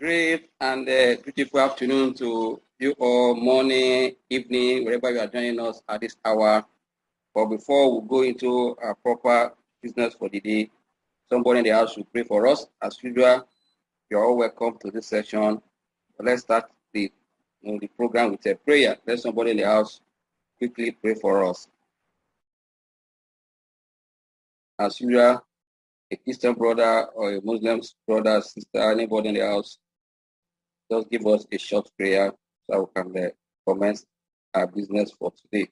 Great and beautiful afternoon to you all, morning, evening, wherever you are joining us at this hour. But before we go into our proper business for the day, somebody in the house should pray for us. As usual, you're all welcome to this session. But let's start the program with a prayer. Let somebody in the house quickly pray for us. As usual, a Christian brother or a Muslim brother, sister, anybody in the house, just give us a short prayer so we can commence our business for today.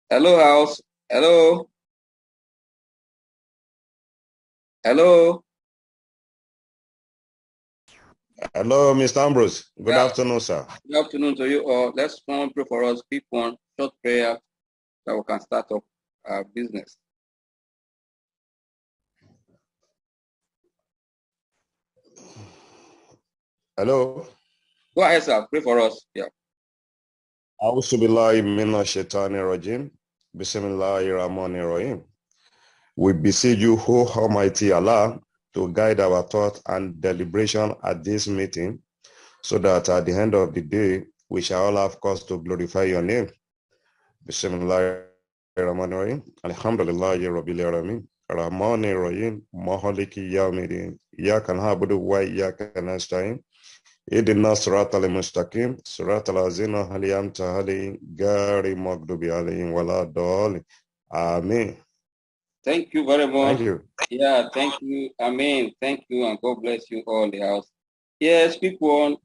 Hello, house. Hello. Hello. Hello, Mr. Ambrose. Good afternoon, sir. Good afternoon to you all. Let's pray for us. Quick one, short prayer so we can start up our business. Hello. Go ahead, sir. Pray for us. Yeah. Bismillahirrahmanirrahim. We beseech you, O Almighty Allah, to guide our thought and deliberation at this meeting, so that at the end of the day, we shall all have cause to glorify your name. Bismillahirrahmanirrahim. Alhamdulillahi Rabbil Alamin. Rahmanirrahim. Mahaliki Yawmiddin. Iyyaka na'budu wa iyyaka nasta'in. Idina Surat al-Mustaqim, Surat al-Azina Haliyam Tahali, Gari Magdubi Alayhim Wala Doli. Amen. Thank you very much. Thank you. Yeah, thank you. Amen. Thank you, and God bless you all in the house. Yes, people,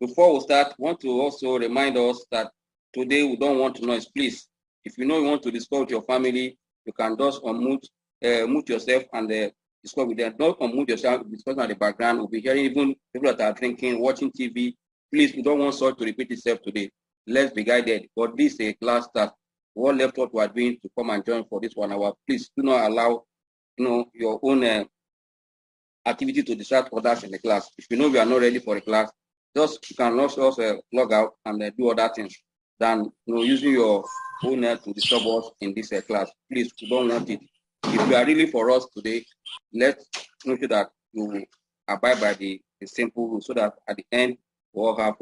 before we start, want to also remind us that today we don't want noise. Please, if you know you want to discuss with your family, you can just unmute, mute yourself and discuss with them. Don't unmute yourself, discuss at the background. We'll be hearing even people that are drinking, watching TV. Please, we don't want such to repeat itself today. Let's be guided. But this is a class that what left what we are doing to come and join for this 1 hour. Please do not allow your own activity to distract others in the class. If you know we are not ready for the class, just you can also log out and do other things than using your own to disturb us in this class. Please, we don't want it. If you are really for us today, let's make sure that you abide by the simple rules, so that at the end we all have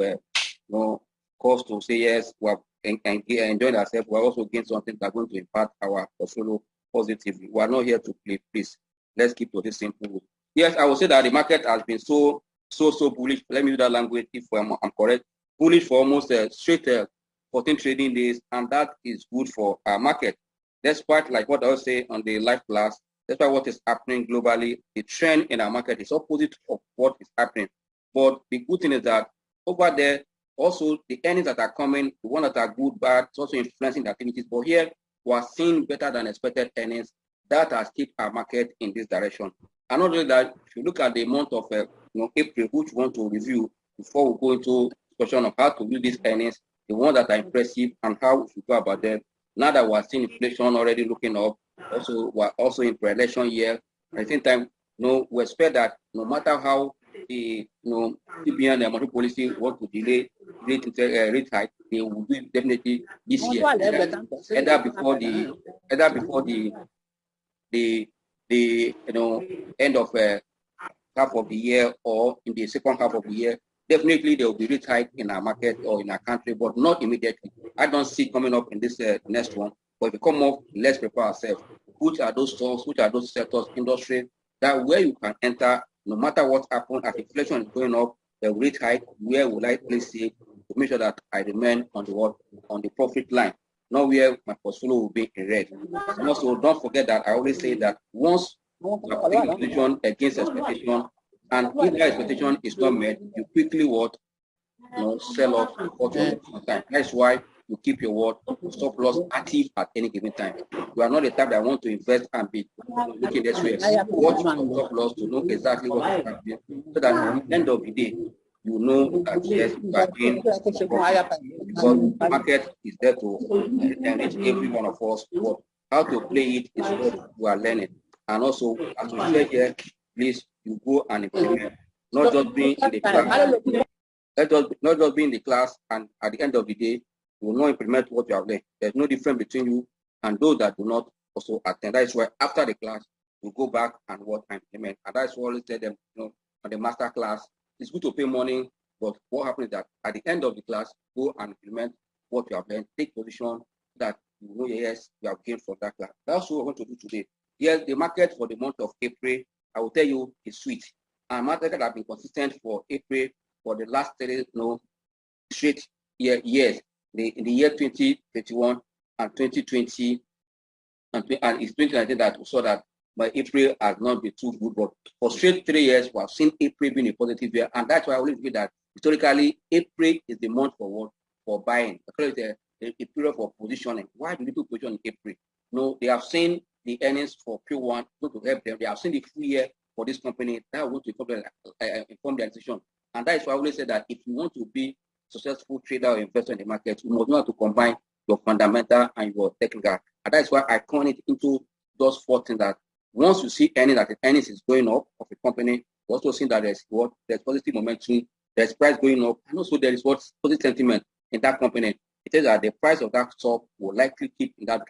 cause to say yes, we have enjoyed ourselves. We are also gained something that are going to impact our portfolio positively. We are not here to play. Please, let's keep to this simple rule. Yes, I would say that the market has been so bullish. Let me use that language if I'm correct. Bullish for almost straight 14 trading days, and that is good for our market. Despite, like what I was saying on the live class, despite what is happening globally, the trend in our market is opposite of what is happening. But the good thing is that over there, also the earnings that are coming, the ones that are good, bad, it's also influencing the activities. But here, we are seeing better than expected earnings that has kept our market in this direction. And not only that, if you look at the month of April, which we want to review before we go into discussion of how to view these earnings, the ones that are impressive and how we should go about them. Now that we're seeing inflation already looking up, also we're also in pre-election year. At the same time, we expect that no matter how the CBN and monetary policy want to delay rate hike, they will do it definitely this year, either before the end of half of the year or in the second half of the year. Definitely there will be rate hike in our market or in our country, but not immediately. I don't see it coming up in this next one. But if it come up, let's prepare ourselves. Which are those stocks, which are those sectors, industry, that where you can enter, no matter what happens, as inflation is going up, the rate hike, where will I place it to make sure that I remain on the profit line, not where my portfolio will be in red. And also, don't forget that I always say that once you are putting a position against expectation, and if that expectation is not met, you quickly sell off unfortunately. That's why you keep your stop loss active at any given time. You are not the type that want to invest and be looking this way. Watch your stop loss to know exactly what is happening, so that at the end of the day, you know that yes, you are in profit, because the market is there to enrich every one of us. But how to play it is what we are learning. And also, as we said here, please, you go and implement, not just being in the class. Not just be in the class, and at the end of the day, you will not implement what you have learned. There's no difference between you and those that do not also attend. That is why after the class, you go back and what and implement. And that's why I always tell them, on the master class, it's good to pay money, but what happens is that at the end of the class, go and implement what you have learned, take position that you know, yes, you have gained from that class. That's what we're going to do today. Yes, the market for the month of April, I will tell you, is sweet. And market have been consistent for April for the last 3 straight years. In the year 2021 and 2020 and it's 2019 that we saw that by April has not been too good, but for straight 3 years we have seen April being a positive year, and that's why I always feel that historically April is the month for what? For buying. Because it's a period for positioning. Why do people position in April? No, they have seen the earnings for Q1 going to help them. They have seen the full year for this company that will inform their decision. And that is why I always say that if you want to be successful trader or investor in the market, you must know how to combine your fundamental and your technical. And that's why I turn it into those 4 things that once you see earnings, that the earnings is going up of a company, you also see that there's positive momentum, there's price going up, and also there is positive sentiment in that company. It says that the price of that stock will likely keep in that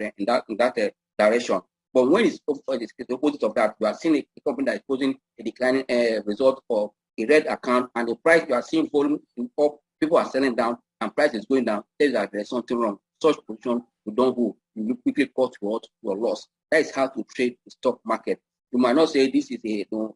direction. But when it's the opposite of that, you are seeing a company that is posing a declining result of a red account, and the price you are seeing falling up, people are selling down, and price is going down. It says that there's something wrong. Such position, you don't go. You will quickly cut your loss. That is how to trade the stock market. You might not say this is a stock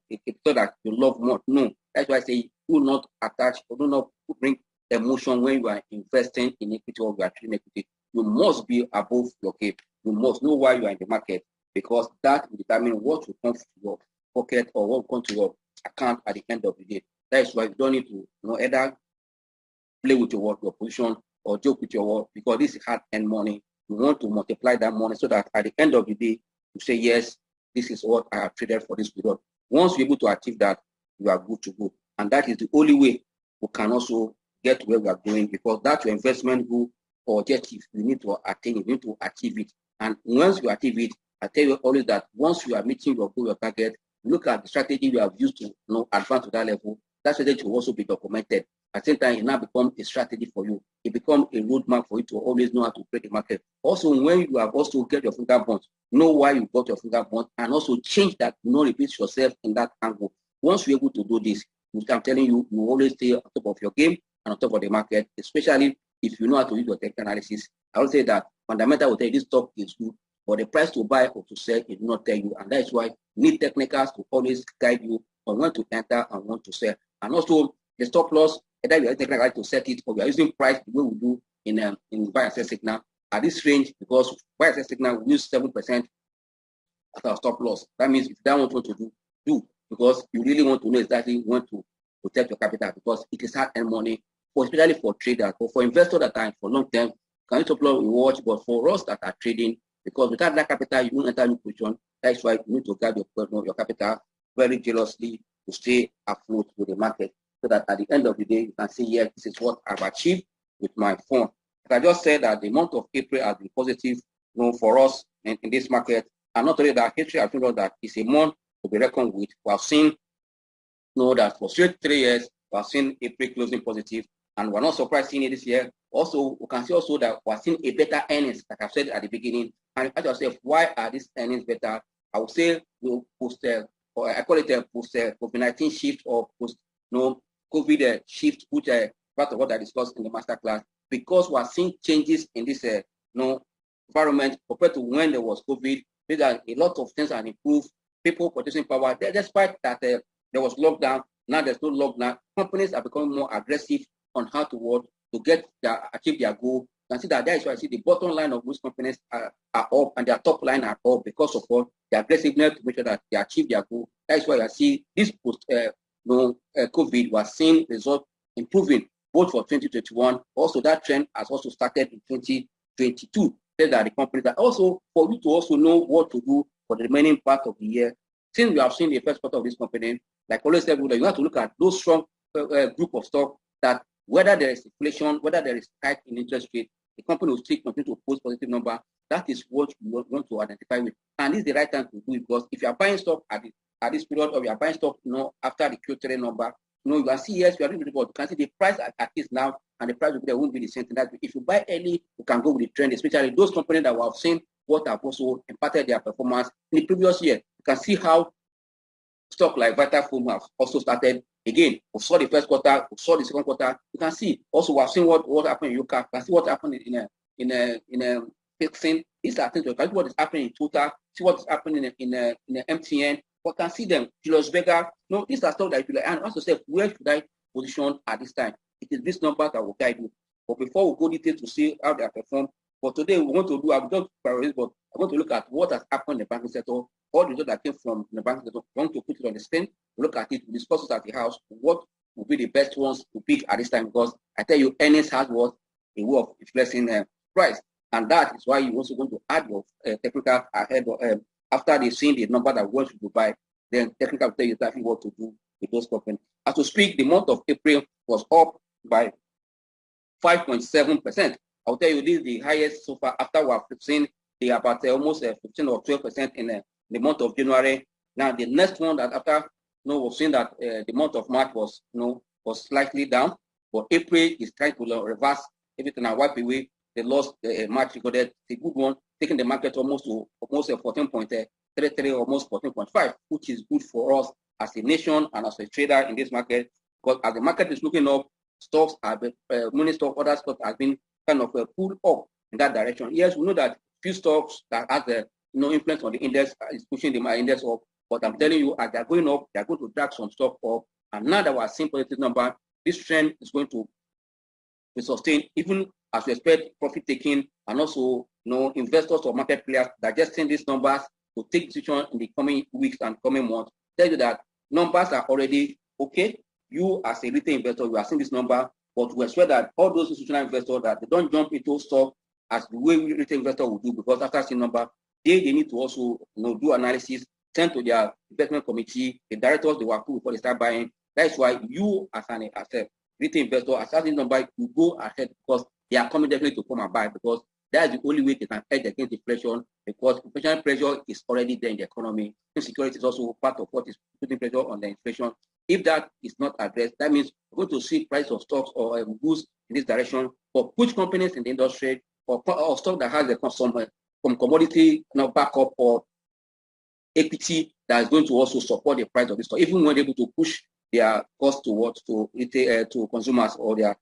that you love more. No, that's why I say do not attach or do not bring emotion when you are investing in equity or you are trading equity. You must be above your cape. You must know why you are in the market, because that will determine what will come to your pocket or what will come to your account at the end of the day. That is why you don't need to either play with your position or joke with your work, because this is hard-earned money. You want to multiply that money so that at the end of the day, you say, yes, this is what I have traded for this period. Once you're able to achieve that, you are good to go. And that is the only way we can also get where we are going, because that's your investment goal or objective. You need to attain it, you need to achieve it. And once you achieve it, I tell you always that once you are meeting your goal, your target, look at the strategy you have used to advance to that level. That strategy will also be documented. At the same time, it now becomes a strategy for you. It becomes a roadmap for you to always know how to trade the market. Also, when you have also get your finger burnt, know why you got your finger burnt, and also change that, not repeat yourself in that angle. Once you're able to do this, I'm telling you, you always stay on top of your game and on top of the market, especially if you know how to use your technical analysis. I will say that fundamental will tell you this stock is good, but the price to buy or to sell, it will not tell you. And that is why you need technicals to always guide you on when to enter and when to sell. And also, the stop loss, either you are technical to set it or we are using price the way we do in buy and sell signal at this range, because buy and sell signal we use 7% as our stop loss. That means if you don't want to do, because you really want to know exactly when to protect your capital, because it is hard-earned money, especially for traders or for investors that are for long term. Can you stop loss we watch, but for us that are trading, because without that capital, you won't enter new position. That's why you need to guard your capital very jealously to stay afloat with the market, so that at the end of the day, you can say, yes, this is what I've achieved with my fund. As I just said that the month of April has been positive for us in this market. And not only that, history has shown us that it's a month to be reckoned with. We have seen that for straight 3 years, we have seen April closing positive, and we're not surprised seeing it this year. Also, we can see also that we're seeing a better earnings, like I've said at the beginning. And ask yourself, why are these earnings better? I would say or I call it a post-COVID-19 shift, or post-COVID shift, which part of what I discussed in the masterclass, because we are seeing changes in this environment compared to when there was COVID. There are a lot of things are improved. People purchasing power, despite that there was lockdown, now there's no lockdown. Companies are becoming more aggressive on how to work to achieve their goal. You can see that is why I see the bottom line of most companies are up, and their top line are up because of what the aggressiveness to make sure that they achieve their goal. That's why I see this post COVID was seeing results improving both for 2021. Also, that trend has also started in 2022. That the companies are also for you to also know what to do for the remaining part of the year. Since we have seen the first quarter of this company, like I always said, you have to look at those strong group of stock that whether there is inflation, whether there is hike in interest rate, the company will still continue to post positive number. That is what you want to identify with. And this is the right time to do it, because if you are buying stock at this period, or you are buying stock after the Q3 number, you can see, yes, you are doing the report. You can see the price at least now, and the price will be there, won't be the same thing. That if you buy early, you can go with the trend, especially those companies that we have seen what have also impacted their performance in the previous year. You can see how stock like Vitafoam have also started again. We saw the first quarter, we saw the second quarter. You can see also we have seen what happened in UCA. You can see what happened in a fixing. These are things. You can see what is happening in Total. See what is happening in MTN. We can see them. Julius Berger. No, these are stuff that you like. And also say, where should I position at this time? It is this number that will guide you. But before we go detail to see how they are performed, for today we want to do. I'm just priorities, but I want to look at what has happened in the banking sector. All the results that came from the banking sector. We want to put it on the screen. Look at it. We discuss it at the house. What will be the best ones to pick at this time? Because I tell you, earnings has what a way of influencing price, and that is why you also going to add your technical ahead of, after they seen the number that what you buy. Then technical will tell you exactly what to do with those companies. As to speak, the month of April was up by 5.7%. I'll tell you this is the highest so far after we have seen the about almost 15 or 12% in the month of January. Now the next one that after we've seen that the month of March was was slightly down, but April is trying to reverse everything and wipe away the loss March recorded. It's a good one, taking the market almost to 14.33, almost 14.5, which is good for us as a nation and as a trader in this market, because as the market is looking up, stocks have been money stock, other stocks have been kind of pulled up in that direction. Yes, we know that few stocks that has influence on the index is pushing the index up, but I'm telling you, as they're going up, they're going to drag some stock up. And now that we're seeing positive number, this trend is going to be sustained, even as we expect profit taking, and also investors or market players digesting these numbers to take decisions in the coming weeks and coming months. Tell you that numbers are already okay. You as a retail investor, you are seeing this number, but we expect that all those institutional investors that they don't jump into stock as the way retail investor will do, because after seeing number, they need to also do analysis, send to their investment committee, the directors they were approved before they start buying. That's why you as a retail investor, as this number, you go ahead because they are coming definitely to come and buy, because that is the only way they can hedge against inflation, because inflation pressure is already there in the economy. Insecurity is also part of what is putting pressure on the inflation. If that is not addressed, that means we're going to see price of stocks or goods in this direction for which companies in the industry or stock that has some commodity backup or equity that is going to also support the price of this stock, even when they're able to push their cost to consumers or their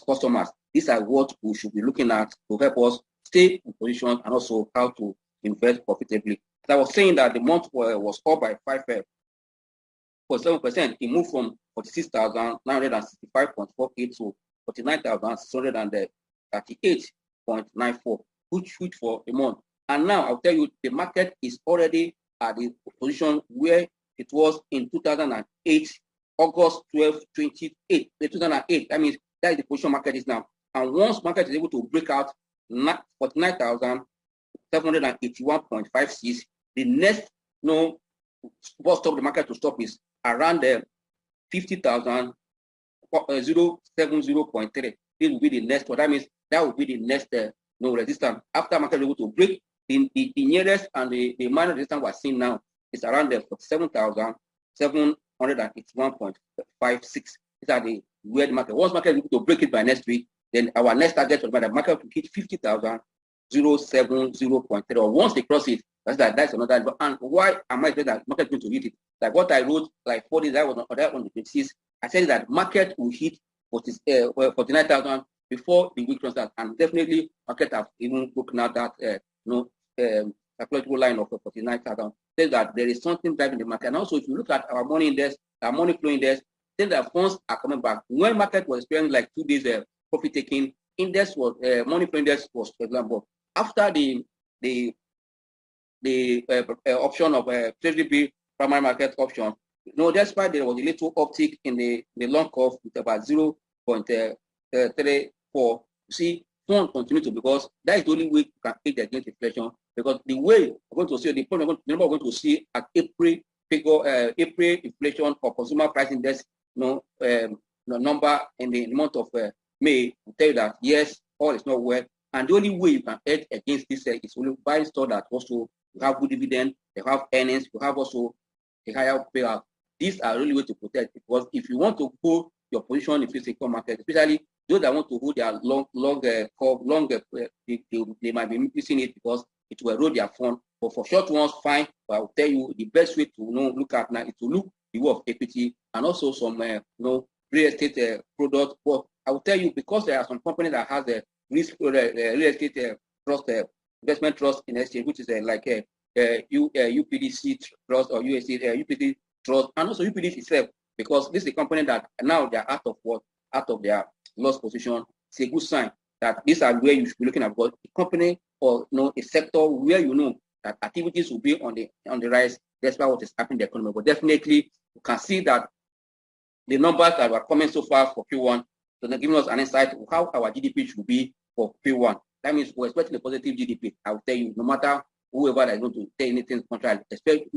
customers. These are what we should be looking at to help us stay in position and also how to invest profitably. As I was saying that the month was up by 5.7%. It moved from 46,965.48 to 49,638.94, which for a month. And now I'll tell you, the market is already at the position where it was in 2008, August 12, 2008. That means that is the position market is now. And once market is able to break out 49,781.56, the next what stop the market to stop is around 50,070.3. This will be the next one. That means that will be the next resistance. After market is able to break, the nearest and the minor resistance we're seeing now is around 47,781.56. These are the weird market. Once market is able to break it by next week, then our next target for the market will hit 50,070.3. Or once they cross it, that's another. And why am I saying that market is going to hit it? Like what I wrote like 4 days, I was on the basis. I said that market will hit 49,000 before the week runs out, and definitely market have even broken out that psychological line of 49,000. Says that there is something driving the market. And also, if you look at our money index, our money flow index, then the funds are coming back. When market was experiencing like 2 days profit taking, index was money flow index was, for example, after the option of treasury bill primary market option, despite there was a little uptick in the long curve with about 0.34, you see, funds continue to, because that is the only way you can hedge against inflation. Because the way we're going to see the number we're going to see at April figure, April inflation or consumer price index, number in the month of May will tell you that yes, all is not well. And the only way you can hedge against this is only buy stock that also you have good dividend, they have earnings, you have also a higher payout. these are really way to protect, because if you want to hold your position in fixed income market, especially those that want to hold their they might be missing it because it will erode their fund. But for short ones, fine. But I will tell you the best way to look at now is to look the way of equity and also some real estate product. But I will tell you, because there are some companies that has a risk real estate trust investment trust in exchange, which is like UPDC trust or UPD trust, and also UPD itself, because this is a company that now they are out of their loss position. It's a good sign that these are where you should be looking at, because a company or a sector where that activities will be on the rise despite what is happening in the economy. But definitely you can see that the numbers that were coming so far for Q1, so they're giving us an insight of how our GDP should be for Q1. That means we're expecting a positive GDP. I will tell you, no matter whoever is going to say anything contrary, expect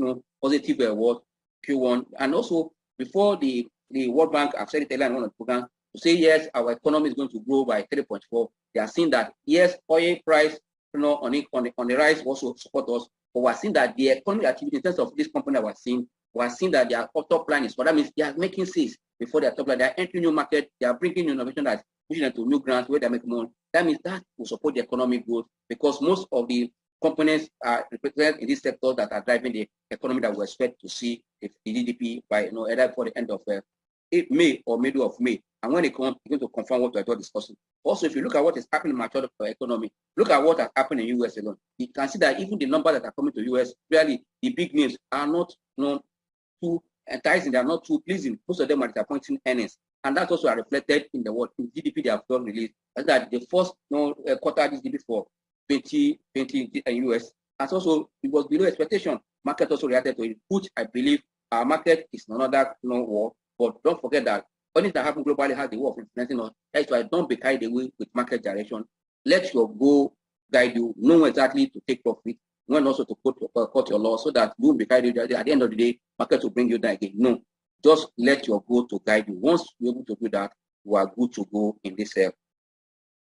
positive word Q1. And also before the World Bank, I've said it earlier on the program, to say yes, our economy is going to grow by 3.4. They are seeing that yes, oil price on the rise also support us, but we're seeing that the economic activity in terms of this company that we're seeing that their top line is, so that means they are making sales before their top line. They are entering new market. They are bringing innovation that's pushing them to new grants where they make money. That means that will support the economic growth, because most of the components are represented in these sectors that are driving the economy that we expect to see the GDP by either for the end of May or middle of May. And when it comes, you're going to confirm what we're discussing. Also, if you look at what is happening in the mature economy, look at what has happened in US alone. You can see that even the numbers that are coming to US, really the big names are not too enticing, they are not too pleasing. Most of them are disappointing earnings. And that's also reflected in the in GDP they have done released. That the first quarter GDP for 2020 in US, and also it was below expectation. Market also reacted to it, which I believe our market is another war. But don't forget that anything that happens globally has the war of influencing us. That's why don't be carried away with market direction. Let your goal guide you. Know exactly to take profit, when also to cut your loss, so that you won't be carried away. At the end of the day, market will bring you down again. No, just let your goal to guide you. Once you're able to do that, you are good to go in this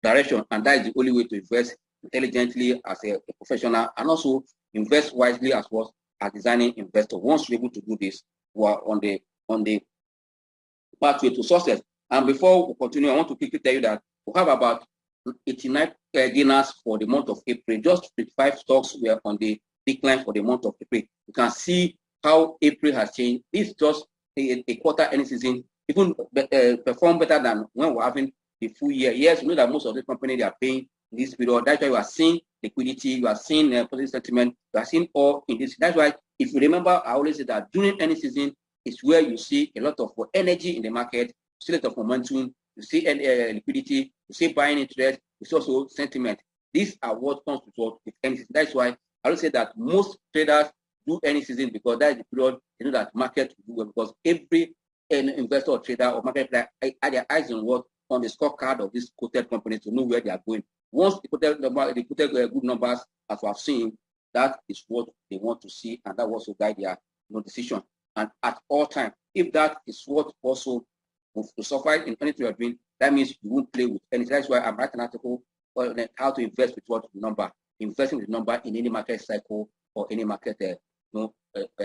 direction. And that is the only way to invest intelligently as a professional, and also invest wisely as well as designing investor. Once you're able to do this, you are on the pathway to success. And before we continue, I want to quickly tell you that we have about 89 gainers for the month of April. Just 55 stocks were on the decline for the month of April. You can see how April has changed. This is just a quarter earnings season, even perform better than when we're having the full year. Yes, we know that most of the companies, they are paying in this period. That's why you are seeing liquidity, you are seeing positive sentiment, you are seeing all in this. That's why, if you remember, I always say that during any season is where you see a lot of energy in the market, you see a lot of momentum, you see liquidity, you see buying interest, you see also sentiment. These are what comes with any season. That's why I always say that most traders do any season, because that is the period you know that market will do well, because every investor or trader or market player had their eyes on the scorecard of these quoted companies to know where they are going. Once they quoted good numbers, as we have seen, that is what they want to see, and that will also guide their decision. And at all times, if that is what also will suffer in anything you are doing, that means you won't play with anything. That's why I'm writing an article on how to invest with what number, investing with number in any market cycle or any market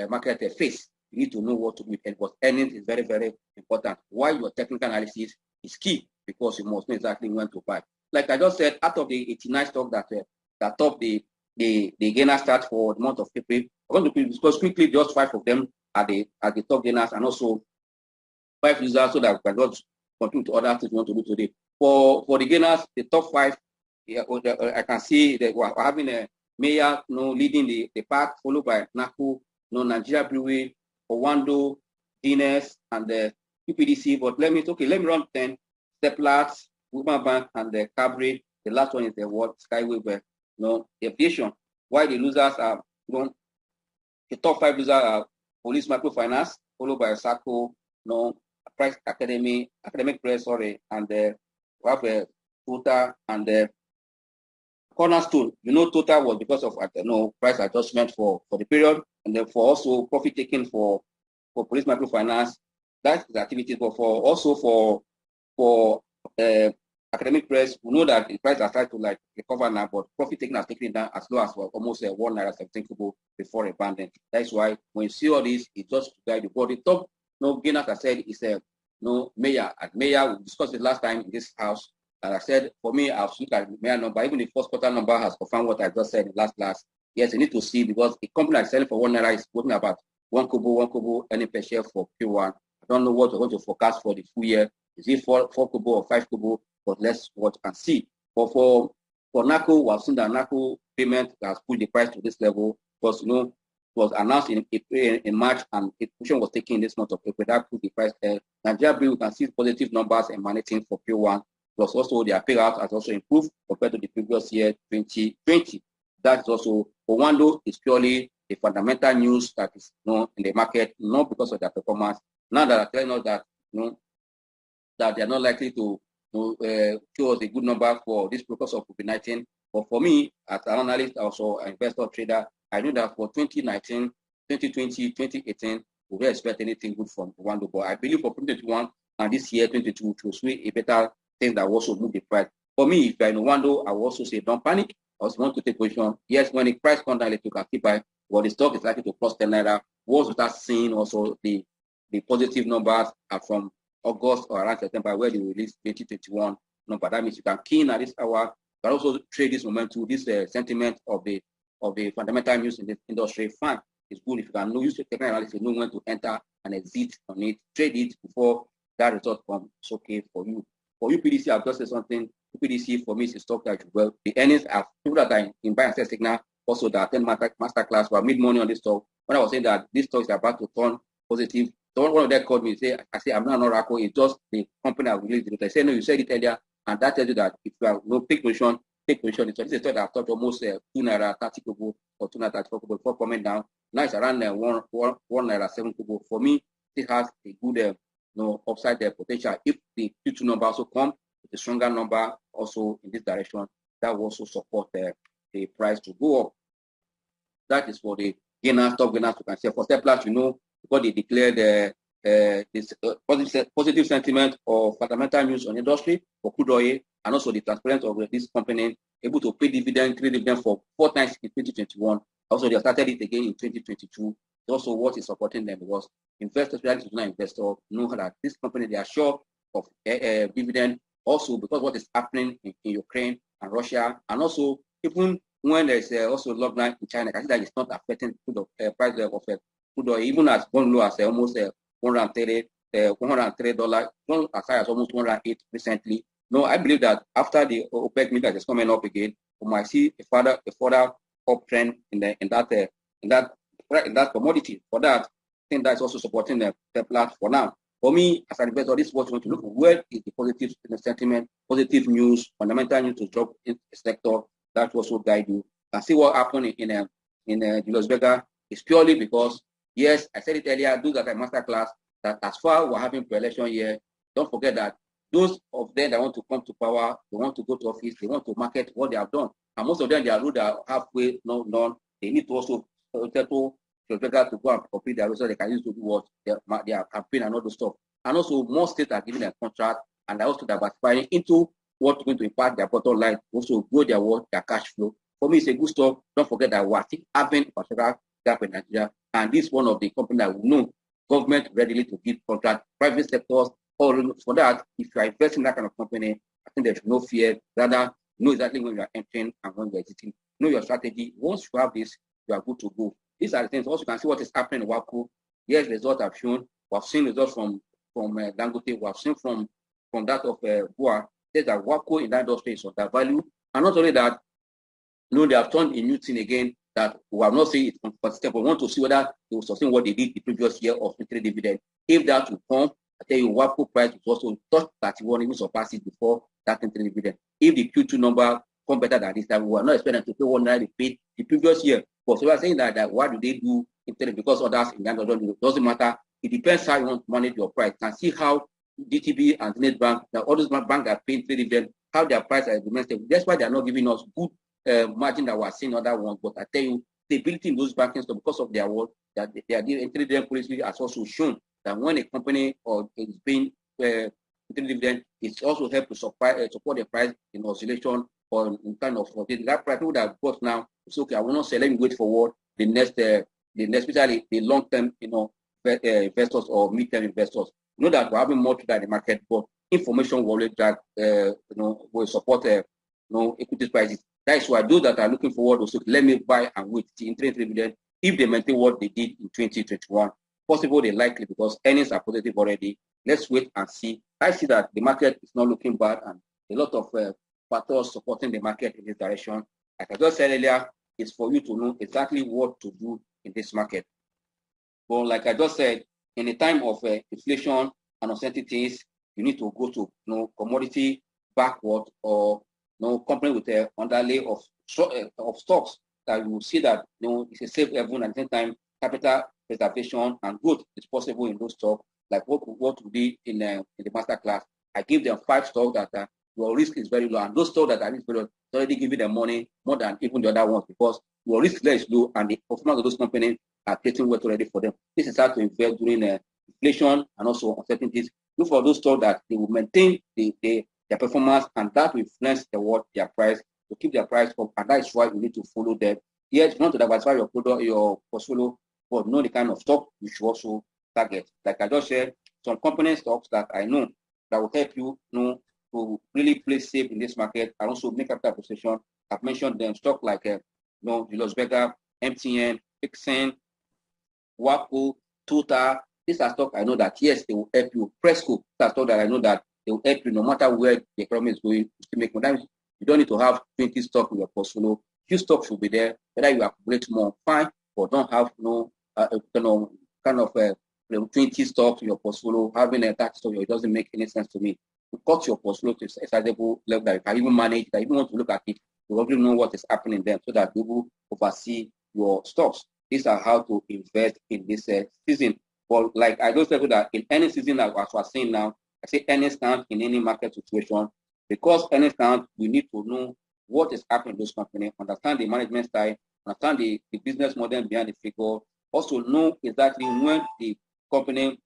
market phase. You need to know what to do with it, because earnings is very, very important. Why your technical analysis is key, because you must know exactly when to buy. Like I just said, out of the 89 stocks that top the gainer start for the month of April, I'm going to discuss quickly just 5 of them at the top gainers, and also 5 users, so that we can just continue to other things we want to do today. For the gainers, the top 5, I can see that we're having a Maya leading the pack, followed by NACO, Nigeria Brewery, Owando, Guinness, and the UPDC. But let me run 10. Steplat, Woodman Bank, and the Cabri. The last one is the World Skyway, the aviation. Why the losers are the top 5 losers are Police Microfinance, followed by Sacco, Price Academic Press, and we have Total and the Cornerstone. Total was because of price adjustment for the period, and then for also profit taking for Police Microfinance. That's the activities, but for Academic Press, we know that the price has tried to recover now, but profit taking has taken it down as low as almost $1.17 before a banding. That's why when you see all this, it's just to guide you. But the top no gain, as I said, is a no Mayor. At Mayor, we discussed it last time in this house. And I said, for me, I've looked at Mayor number. Even the first quarter number has confirmed what I just said in last class. Yes, you need to see, because a company that's selling for 1 naira is working about 1 kobo earning per share for Q1. I don't know what we're going to forecast for the full year. Is it 4 kobo or 5 kobo? But let's watch and see. But for NACO, we have seen that NACO payment has put the price to this level, because it was announced in March, and a position was taken this month of April. That put the price there. Nigeria Bill, we can see positive numbers emanating for Q1. Plus also their payout has also improved compared to the previous year, 2020. That is also, Owando is purely a fundamental news that is in the market, not because of their performance. Now that are telling us that that they are not likely to show us a good number for this because of COVID-19. But for me, as an analyst, also an investor trader, I know that for 2019, 2020, 2018, we don't expect anything good from Owando. But I believe for 2021 and this year, 2022, to see a better thing that will also move the price. For me, if you're in Owando, I will also say don't panic. I also want to take position. Yes, when the price comes down, you can keep by. But the stock is likely to cross 10 naira. Once we start seeing also the positive numbers are from August or around September, where they release 2021 number. That means you can key in at this hour, but also trade this momentum, this sentiment of the fundamental news in the industry. Fine, it's good if you can use the technical analysis, know when to enter and exit on it, trade it before that result comes. It's okay for you. For UPDC, I've just said something. UPDC for me is a stock that well, the earnings are people that are in buy and sell signal. Also, that attend masterclass were made money on this stock. When I was saying that this stock is about to turn positive, so one of them called me and say, I say, I'm not an oracle, it's just the company I released the data. I said, no, you said it earlier, and that tells you that if you have no take position. This is a stock that I've touched almost 2 naira 30 kobo or 2 naira 34 kobo before coming down. Now it's around 1 naira 7 kobo. For me, it has a good upside potential. If the Q2 number also come with a stronger number also in this direction, that will also support the price to go up. That is for the gainers, top gainers. You can say for Steplers, because they declared this positive sentiment or fundamental news on industry for crude oil, and also the transparency of this company able to pay dividend, create dividend for 4 times in 2021. Also, they started it again in 2022. Also, what is supporting them was investors, investors know that this company, they are sure of dividend. Also, because what is happening in Ukraine and Russia, and also even when there's also lockdown in China, I see that it's not affecting the price of crude oil, even as gone low as almost $130, $103, as high as almost 108 recently. No, I believe that after the OPEC meeting that is coming up again, we might see a further uptrend in that commodity. For that, I think that's also supporting the plot for now. For me, as an investor, this is what you want to look for. Where is the positive sentiment, positive news, fundamental news to drop in the sector that will also guide you. And see what happened in Julius Berger is purely because, yes, I said it earlier, those that are masterclass, that as far we're having pre-election year, don't forget that those of them that want to come to power, they want to go to office, they want to market what they have done. And most of them, their road are halfway not done. They need to also settle to go and complete their road so they can use to do what their campaign and all those stuff. And also, more states are giving a contract and they're also diversifying into what's going to impact their bottom line, also grow their cash flow. For me, it's a good stuff. Don't forget that we're still having a particular gap in Nigeria. And this is one of the companies that we know government readily to give contract, private sectors. Or for that, if you are investing in that kind of company, I think there's no fear. Rather, know exactly when you are entering and when you are exiting. Know your strategy. Once you have this, you are good to go. These are the things. Also, you can see what is happening in WAPCO. Yes, results have shown. We have seen results from Dangote. We have seen from that of Boa. Says that WAPCO in that industry is of that value. And not only that, they have turned a new thing again that we have not seen it consistent. We want to see whether they will sustain what they did the previous year of interim dividend. If that will come, I tell you, WAPCO price will also touch 31, even surpass it before that interim dividend. If the Q2 number come better than this time, we are not expecting to pay 1 naira they paid the previous year. But so we are saying that why do they do interim? Because others in that doesn't matter. It depends how you want to manage your price. And see how DTB and Net Bank, that all those banks are paying dividend, how their price are domestic. That's why they are not giving us good margin that we are seeing other ones. But I tell you, stability in those banking stocks because of their work, that their interim policy has also shown that when a company or is being dividend, it's also help to support the price in oscillation or in kind of that price would have bought now. It's okay. I will not say. Let me wait for what the next, especially the long term, investors or mid-term investors. You know that we're having more traders in the market, but information will always drag, will support equity prices. That is why those that are looking forward also, let me buy and wait in 23 billion. If they maintain what they did in 2021, possible they likely because earnings are positive already. Let's wait and see. I see that the market is not looking bad and a lot of factors supporting the market in this direction. Like I just said earlier, it's for you to know exactly what to do in this market. But like I just said, in a time of inflation and uncertainties, you need to go to commodity backward or company with an underlay of stocks that you will see that it's a safe haven, and at the same time capital preservation and growth is possible in those stocks. Like what would be in the master class. I give them 5 stocks that your risk is very low, and those stocks that are risk very low already giving them money more than even the other ones because your risk there is low and the performance of those companies are getting well already for them. This is how to invest during inflation and also uncertainties. Look for those stocks that they will maintain their performance, and that will influence their price to keep their price up, and that is why you need to follow them. Yes, you want to diversify your portfolio, but know the kind of stock you should also target. Like I just said, some company stocks that I know that will help you to really play safe in this market and also make capital appreciation. I've mentioned them stock like Julius Berger, MTN, Pixen, Waco, Total. These are stock I know that yes, they will help you. Presco, these are stock that I know that they will help you no matter where the economy is going to make money. You don't need to have 20 stock in your portfolio. Few stocks should be there. Whether you accumulate more, fine, but don't have kind of 20 stocks in your portfolio. Having a tax stock, it doesn't make any sense to me. To cut your portfolio to a sizable level that you can even manage, that you don't want to look at it, you already know what is happening there so that you will oversee your stocks. These are how to invest in this season. But like I just said that in any season, as we're saying now, I say any stand in any market situation, because any stand, we need to know what is happening in those companies, understand the management style, understand the business model behind the figure, also know exactly when the company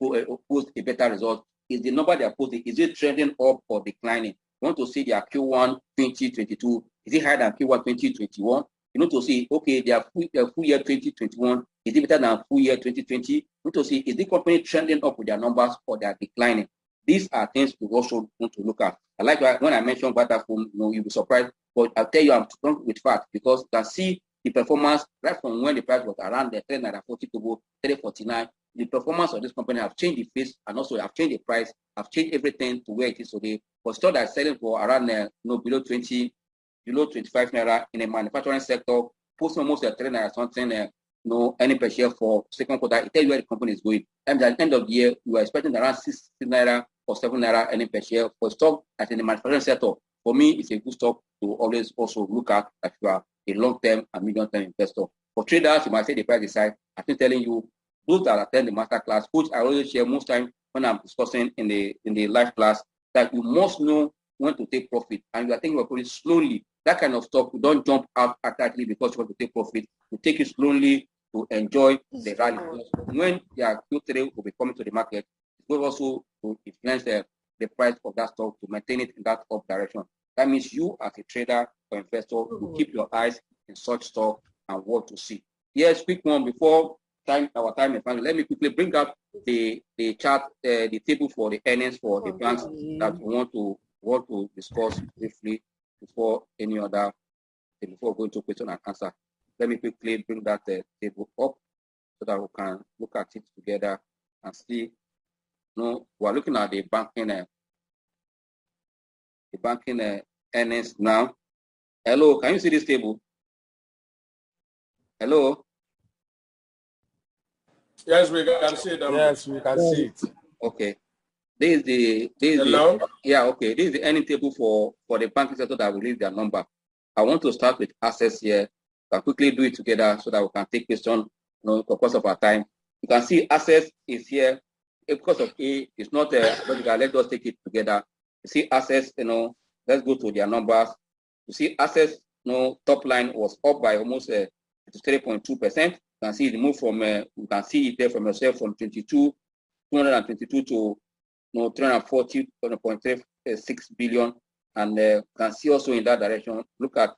post a better result. Is the number they are posting, is it trending up or declining? You want to see their Q1 2022, is it higher than Q1 2021? You need to see, okay, their full year 2021, is it better than full year 2020? You need to see, is the company trending up with their numbers or they are declining? These are things we also want to look at. I like when I mentioned Vodafone, you'll be surprised, but I'll tell you I'm strong with facts because you can see the performance right from when the price was around the 340 to go 349. The performance of this company have changed the face and also have changed the price, have changed everything to where it is today. But stock that is selling for around below 20, below 25 naira in a manufacturing sector, posting almost a 3 naira something, earning per share for second quarter. It tells you where the company is going. And at the end of the year, you are expecting around 6 naira or 7 naira earning per share for stock that's in the manufacturing sector. For me, it's a good stock to always also look at if you are a long-term and medium-term investor. For traders, you might say the price is high. I've been telling you, those that attend the master class, which I always share most time when I'm discussing in the live class, that you must know when to take profit, and you are taking your profit slowly. That kind of stuff, you don't jump out accurately because you want to take profit. You take it slowly to enjoy the rally. When your Q3 will be coming to the market, it will also to influence the price of that stock to maintain it in that up direction. That means you as a trader or investor, you keep your eyes in such stock and what to see. Yes, quick one before our time is finally. Let me quickly bring up the chart, the table for the earnings for the banks that we want to discuss briefly before going to question and answer. Let me quickly bring that table up so that we can look at it together and see. We're looking at the banking earnings now. Hello, can you see this table? Hello. Yes, we can see it. Yes, we can see it. Okay. This is Hello? okay. This is the earning table for the banking sector that will release their number. I want to start with assets here. I'll quickly do it together so that we can take questions, because of our time. You can see assets is here. Because of A, it's not let us take it together. You see assets, let's go to their numbers. You see assets, top line was up by almost 3.2%. You can see it move from you can see it there from yourself from 222 to 340.36 billion, and you can see also in that direction. Look at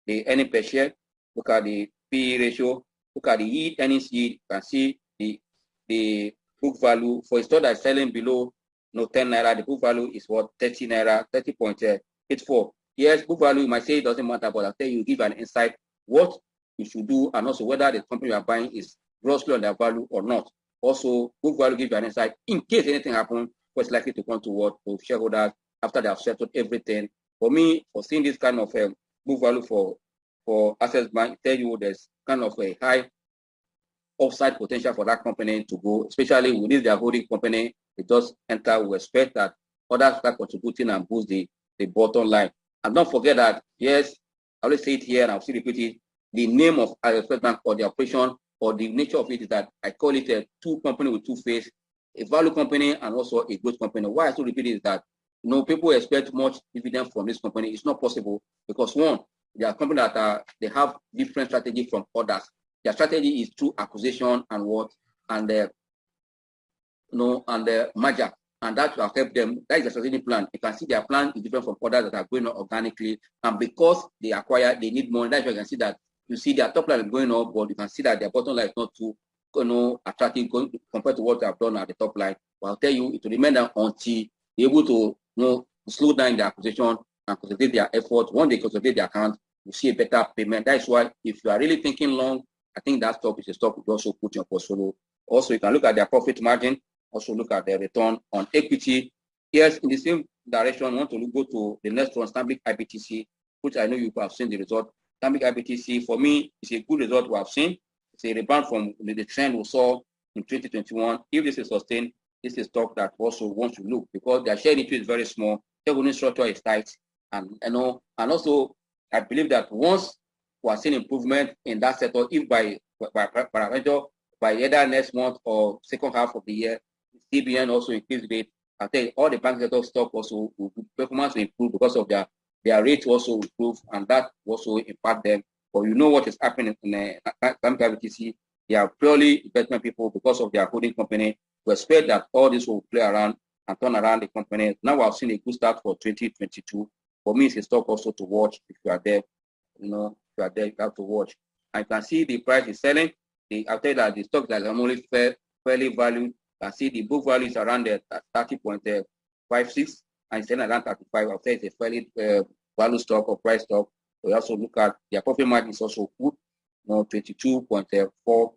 the earning per share, look at the PE ratio, look at the earnings yield. You can see the the book value for a store that is selling below 10 naira, the book value is what 30 naira, 30.84. Yes, book value, you might say it doesn't matter, but I'll tell you, give an insight what you should do, and also whether the company you are buying is grossly on their value or not. Also, book value gives you an insight in case anything happens, what's likely to come to what to shareholders after they have settled everything. For me, for seeing this kind of book value for Access Bank, tell you there's kind of a high upside potential for that company to go, especially with this their holding company. They just enter. We expect that others start contributing and boost the bottom line. And don't forget that, yes, I always say it here and I'll still repeat it, the name of Access Bank or the operation or the nature of it is that I call it a two company with two faces, a value company and also a growth company. Why I still repeat it is that people expect much dividend from this company. It's not possible because one, they are company that they have different strategy from others. Their strategy is through acquisition and what and the merger, and that will help them. That is the strategic plan. You can see their plan is different from others that are going on organically, and because they acquire, they need money. That's why you can see that their top line is going up, but you can see that their bottom line is not too attractive compared to what they have done at the top line. But I'll tell you, it will remain there until they're able to slow down their acquisition and consolidate their efforts. Once they consolidate their account, you see a better payment. That's why if you are really thinking long, I think that stock is a stock you also put in your portfolio. Also, you can look at their profit margin. Also, look at their return on equity. Yes, in the same direction, I want to go to the next one, Stanbic IBTC, which I know you have seen the result. Stanbic IBTC, for me, is a good result we have seen. It's a rebound from the trend we saw in 2021. If this is sustained, this is stock that also wants to look because their share into is very small. Their holding structure is tight, and also I believe that once we are seeing improvement in that sector, if by either next month or second half of the year, CBN also increased rate. I think all the bank sector stock also performance will improve because of their rate also improve, and that also impact them. But you know what is happening in the BTC. They are purely investment people because of their holding company. We expect that all this will play around and turn around the company. Now I've seen a good start for 2022. For me, it's a stock also to watch if you are there. If you are there, you have to watch. I can see the price is selling. I'll tell you that the stock that is normally fairly valued. I see the book value is around 30.56 and it's around 35. I'll say it's a fairly value stock or price stock. We also look at their profit margin is also good, 22.4.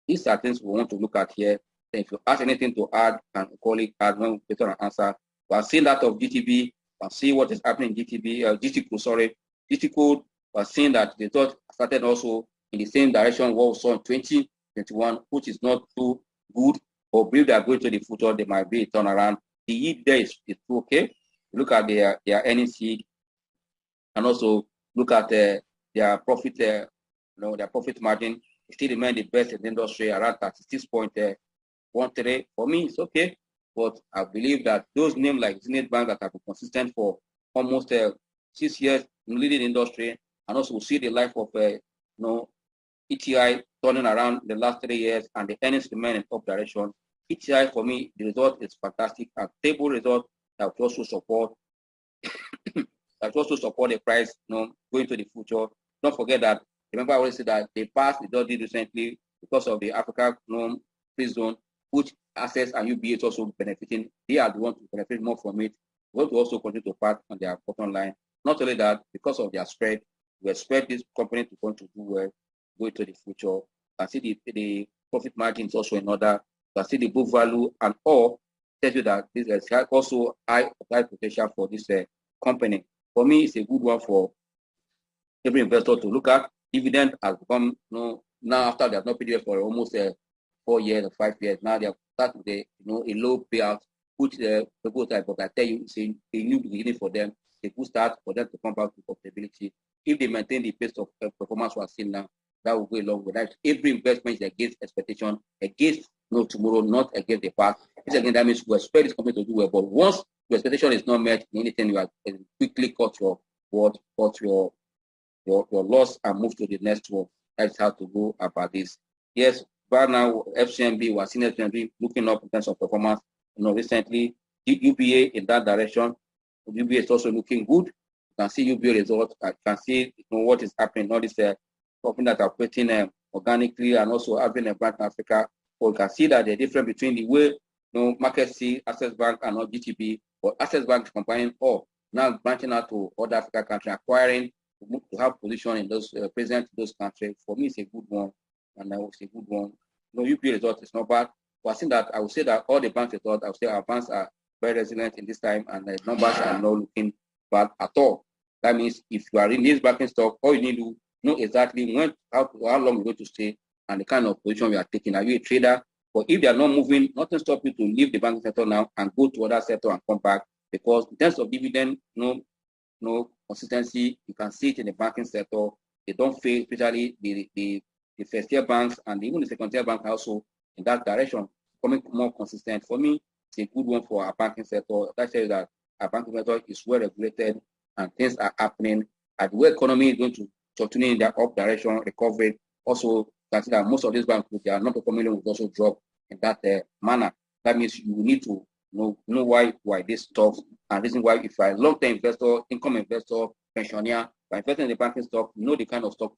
These are things we want to look at here. And if you ask anything to add, and call it add when we better answer. We have seen that of GTB. We'll see what is happening in GTCO, sorry. GTCO, we're seeing that the thought started also in the same direction what we saw in 2021, which is not too good. Or believe they are going to the future, there might be a turnaround. The yield there is okay. Look at their earnings yield, and also look at their profit. Their profit margin still remain the best in the industry, around 36.13. For me, it's okay, but I believe that those names like Zenith Bank that have been consistent for almost 6 years in leading the industry, and also see the life of ETI turning around the last 3 years, and the earnings remain in up direction. ETI for me, the result is fantastic, a stable result that will also support the price, going to the future. Don't forget that. Remember, I always say that they passed the did recently because of the Africa free zone, which Access and UBA is also benefiting. They are the ones to benefit more from it. We want to also continue to pass on their bottom line. Not only that, because of their spread, we expect this company to continue to do well going to the future. I see the profit margin is also in order. I see the book value and all tells you that this is also high potential for this company. For me, it's a good one for every investor to look at. Dividend has become now after they have not paid for almost 4 years or 5 years. Now they have started with a low payout, which people type. But I tell you, it's a new beginning for them. A good start for them to come back to profitability. If they maintain the pace of performance we are seeing now, that will go along with that. Every investment is against expectation, against tomorrow, not against the past. This again, that means we expect this company to do well. But once your expectation is not met in anything, you are quickly cut your loss and move to the next one. That's how to go about this. Yes, but now FCMB, we're seeing FCMB looking up in terms of performance. Recently, UBA in that direction. UBA is also looking good. You can see UBA results. I can see what is happening. All this company that are operating organically and also having a brand in Africa. Or you can see that the difference between the way market see Access Bank and not GTB, but Access Bank is combining all, now branching out to other African countries, acquiring to have position in those present in those countries. For me, it's a good one, and I would say good one. UP result is not bad. But I think that I would say that all the banks result, I would say our banks are very resilient in this time, and the numbers are not looking bad at all. That means if you are in this banking stock, all you need to know exactly how long you're going to stay and the kind of position you are taking. Are you a trader? But if they are not moving, nothing stops you to leave the banking sector now and go to other sector and come back, because in terms of dividend, no consistency. You can see it in the banking sector. They don't fail, especially the first tier banks and even the second tier bank also in that direction, becoming more consistent. For me, it's a good one for our banking sector. That says that our banking sector is well regulated and things are happening. And the way economy is going to continue in that up direction, recovery. Also, consider most of these banks, they are not performing, will also drop in that manner. That means you need to know why this stuff, and reason why if you are a long-term investor, income investor, pensioner, by investing in the banking stock, know the kind of stock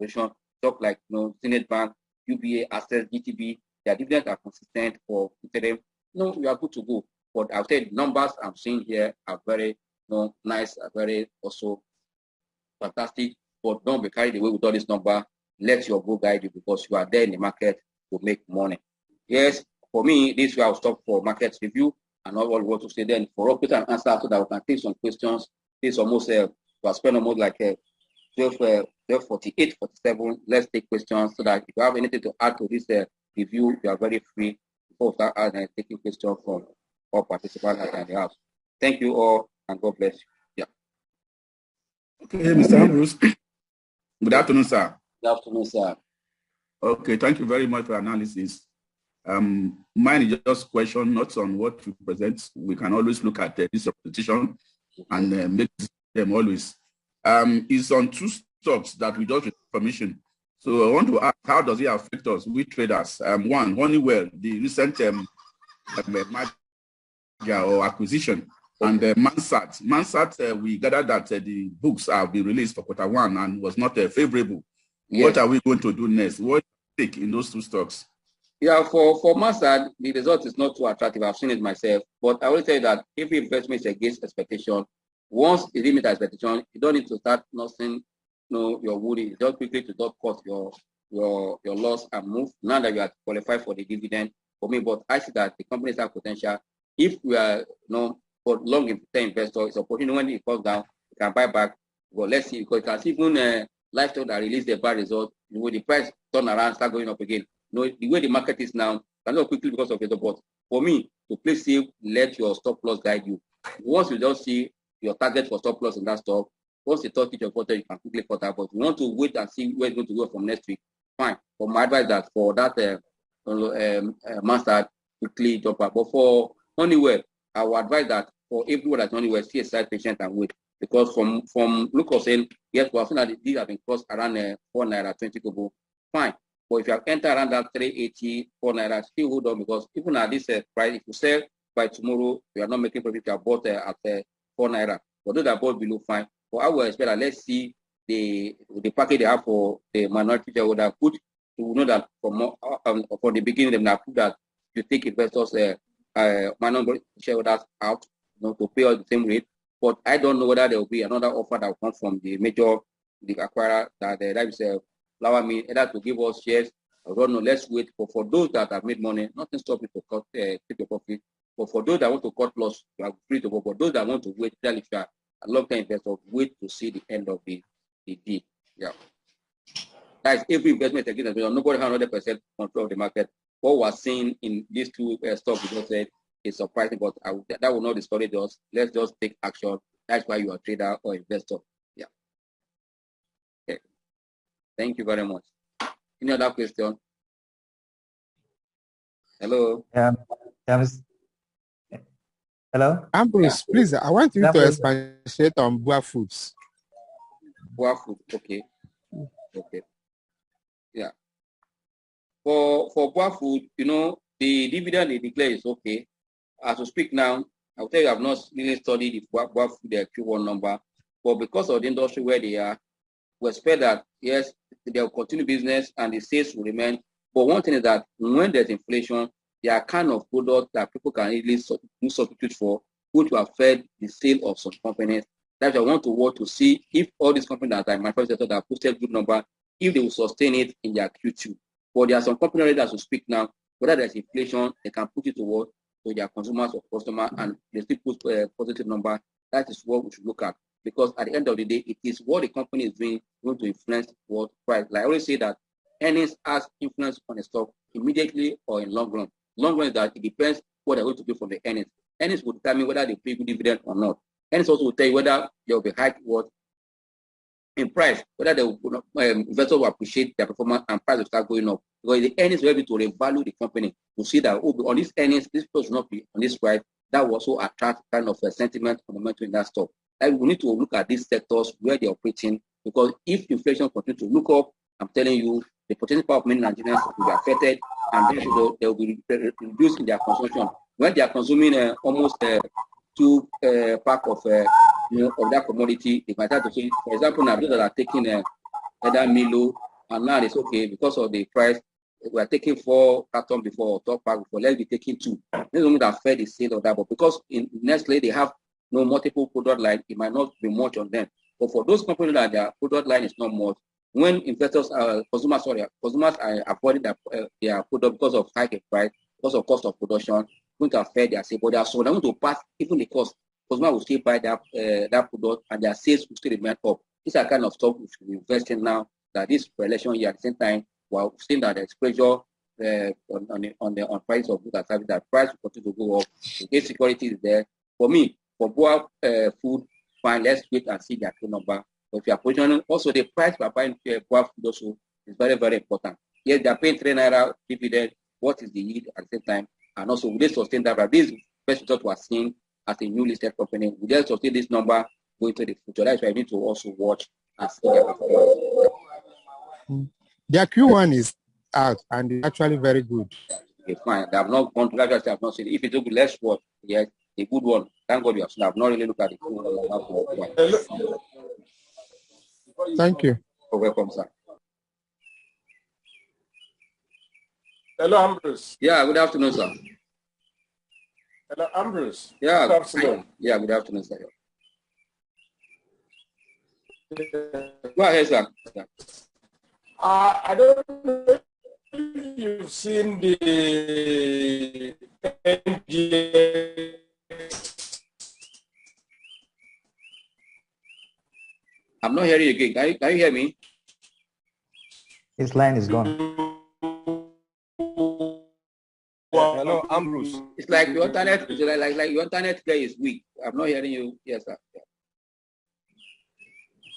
position, stock like Senate Bank, UBA, Access, GTB, their dividends are consistent for them. You are good to go. But I'll say the numbers I'm seeing here are very nice, are very also fantastic. But don't be carried away with all this number. Let your book guide you, because you are there in the market to make money. Yes, for me, this is where I'll stop for market review, and not all want to say then for us and answer so that we can take some questions. This almost we spend almost like 12:48, 47. Let's take questions so that if you have anything to add to this review, you are very free before we start taking questions from all participants at the house. Thank you all, and God bless you. Yeah. Okay, Mr. Ambrose. Good afternoon, sir. Good afternoon, sir. Okay, thank you very much for analysis. Mine is just question, not on what you present. We can always look at this repetition and make them always. It's on two stocks that we just received permission. So I want to ask, how does it affect us, we traders? One, Honeywell, the recent merger or acquisition, and Mansat, we gathered that the books have been released for Q1 and was not favorable. Yes. What are we going to do next? What do you take in those two stocks? Yeah, for Mansat, the result is not too attractive. I've seen it myself, but I will tell you that every investment is against expectation. Once it limits expectation, you don't need to start nursing your woody. Just quickly to not cut your loss and move. Now that you are qualified for the dividend, for me, but I see that the companies have potential. If we are for long-term investor, it's an opportunity when it comes down, you can buy back. But let's see, because you can see even Lifestyle that released the bad result, the price turn around, start going up again. The way the market is now, cannot quickly because of it. But for me, to please see, let your stop loss guide you. Once you just see your target for stop loss in that stock, once you touch your quarter, you can quickly cut out. But you want to wait and see where it's going to go from next week, fine. For my advice that for that master, quickly jump up. But for Honeywell, I would advise that for everyone that's Honeywell, see a side patient and wait. Because from look of saying, yes, we have seen that these have been crossed around 4 naira 20 kobo, fine. But if you have entered around that 380, 4 naira, still hold on, because even at this price, if you sell by tomorrow, you are not making profit. You are bought at 4 naira. For those that bought below, fine. But I will expect that let's see the package they have for the minority shareholder. Put to know that from the beginning, they have put that you take investors, minority shareholders out, to pay all the same rate. But I don't know whether there will be another offer that will come from the acquirer that is allow me either to give us shares. I don't know. Let's wait. But for those that have made money, nothing stops you to cut take your profit. But for those that want to cut loss, you are free to go. But those that want to wait, if you are a long-term investor, wait to see the end of the deal. Yeah. That is every investment against nobody has 100% control of the market. What we're seeing in these two stocks we just said is surprising, but that will not discourage us. Let's just take action. That's why you are a trader or investor. Yeah. Okay. Thank you very much. Any other question? Hello. Hello. Ambrose, please, I want you to expatiate on Boa Foods. Boa Foods, okay. Okay. Yeah. For Boa Foods, the dividend they declare is okay. As we speak now, I'll tell you, I've not really studied the Boa Foods, their Q1 number, but because of the industry where they are, we expect that, yes, they'll continue business and the sales will remain But one thing is that when there's inflation, there are kind of products that people can easily do substitute for, which will affect the sale of some companies. That's why I want to work to see if all these companies that are manufactured that have posted good number, if they will sustain it in their Q2. But there are some companies that will speak now, whether there's inflation, they can put it to work to their consumers or customers, and they still put a positive number. That is what we should look at. Because at the end of the day, it is what the company is doing going to influence what price. Like I always say that earnings has influence on the stock immediately or in long run. Long run is that it depends what they're going to do from the earnings. Earnings will determine whether they pay good dividend or not. Earnings also will tell you whether there will be high what in price, whether the investors will appreciate their performance and price will start going up. Because the earnings will be to revalue the company to see that on these earnings, this price will not be on this price. That will also attract kind of a sentiment and momentum in that stock. And we need to look at these sectors where they're operating, because if inflation continues to look up, I'm telling you, the purchasing power of many Nigerians will be affected, and they will be reduced in their consumption. When they are consuming almost 2 pack of of that commodity, they might have to say, for example, now those that are taking either Milo, and now it's okay because of the price. We are taking 4 cartons before or 12 pack before. Let's be taking 2. This will affect the sale of that, but because in Nestle they have multiple product line, it might not be much on them. But for those companies that their product line is not much, when investors consumers are avoiding their product because of high price, because of cost of production, going to affect their sale. But they are so going to pass even the cost. Consumers will still buy that product, and their sales will still remain up. These are kind of stuff we should invest in now. That this election year, at the same time, while seeing that there's pressure on price of goods and services, that price will continue to go up. The security is there. For me, for Boa food, fine, let's wait and see their true number. But if you are positioning, also the price for buying Boa food also is very, very important. Yes, they are paying 3 naira dividend. What is the yield at the same time? And also, will they sustain that? But this first result we are seeing as a new listed company, will they sustain this number going to the future? That's why I need to also watch and see their performance. Their Q1 is out and it's actually very good. Okay, fine. They have not gone to that. I have not seen it. If it's a good, let's watch. Yes, a good one. Thank God you have seen. I have not really looked at it. Thank you. You're welcome, sir. Hello, Ambrose. Yeah, good afternoon, sir. Hello, Ambrose. Yeah, good afternoon. Yeah, good afternoon, sir. Go ahead, sir. Yeah. I don't know if you've seen the NGX. I'm not hearing you again. Can you hear me? His line is gone. Hello, Ambrose. It's like your internet. Like your internet there is weak. I'm not hearing you. Yes, sir.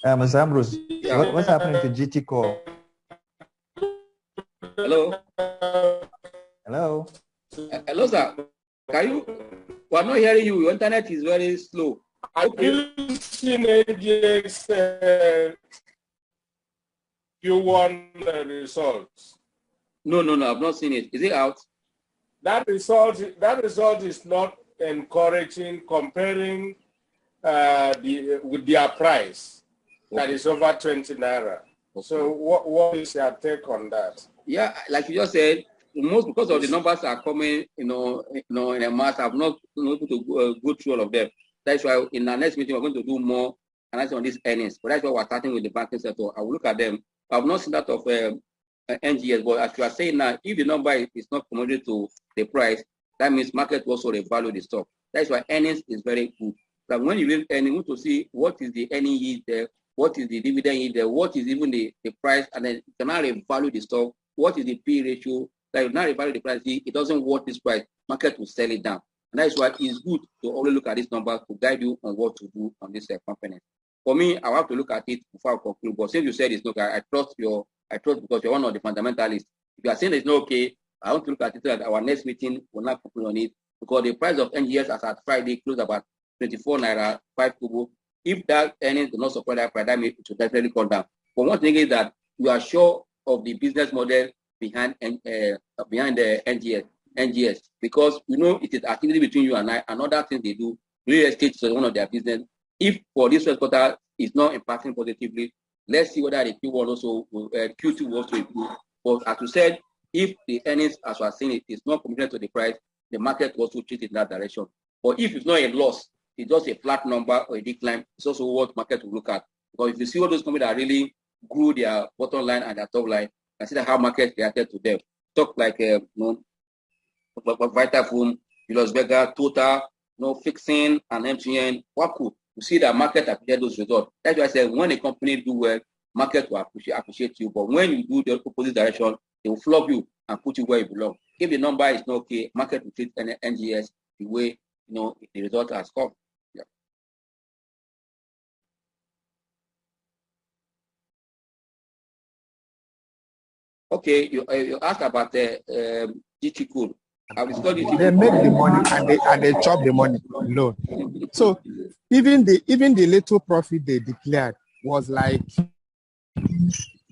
Yeah. Mr. Ambrose, yeah. What's happening to GT Core? Hello. Hello. Hello, sir. Can you? We're not hearing you. Your internet is very slow. Have you seen NGX Q1 results? No. I've not seen it. Is it out? That result is not encouraging comparing with their price. Okay. That is over 20 naira. Okay. So what is your take on that? Yeah, like you just said, most because of the numbers are coming, in a mass. I've not been able to go through all of them. That's why in our next meeting we're going to do more analysis on these earnings. But that's why we're starting with the banking sector. I will look at them. I've not seen that of NGS, but as you are saying now, if the number is not promoted to the price, that means market also revalue the stock. That's why earnings is very good. But when you leave earnings, you want to see what is the earning yield there, what is the dividend yield there, what is even the price, and then you can now revalue the stock. What is the P ratio? That you now revalue the price, it doesn't worth this price, market will sell it down. And that's why it's good to always look at this number to guide you on what to do on this company. For me, I have to look at it before I conclude. But since you said it's okay, I trust because you're one of the fundamentalists. If you are saying it's not okay, I want to look at it at our next meeting. We'll not conclude on it because the price of NGX as at Friday closed about 24 naira 5 kobo. If that earnings do not support that price, that means it should definitely come down. But one thing is that we are sure of the business model behind the NGS, because it is activity between you and I. Another thing they do, real estate is one of their business. If for this first quarter is not impacting positively, let's see whether the Q1 also Q2 will also improve. But as you said, if the earnings, as we are seeing it, is not committed to the price, the market will also treat it in that direction. But if it's not a loss, it's just a flat number or a decline, it's also what market will look at. Because if you see all those companies that really grew their bottom line and their top line, consider how market reacted to them. Talk like Vitafoam, Julius Berger, Total, Fixing, and MTN, Waku. You see that market appreciate those results. That's why I said when a company do well, market will appreciate you. But when you do the opposite direction, they will flog you and put you where you belong. If the number is not okay, market will treat NGX the way the result has come. Yeah. Okay, you asked about the GT code. They make the money and they chop the money alone. So even the little profit they declared was like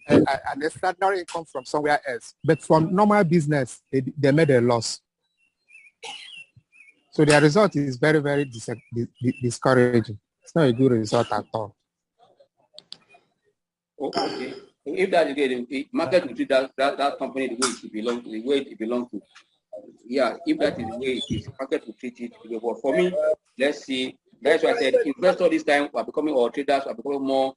an extraordinary income from somewhere else. But from normal business, they made a loss. So their result is very, very discouraging. It's not a good result at all. Okay. If that is the market will treat that company the way it belongs to. Yeah, if that is the way it is, market will treat it. But for me, let's see. That's why I said investors this time are becoming, or traders are becoming more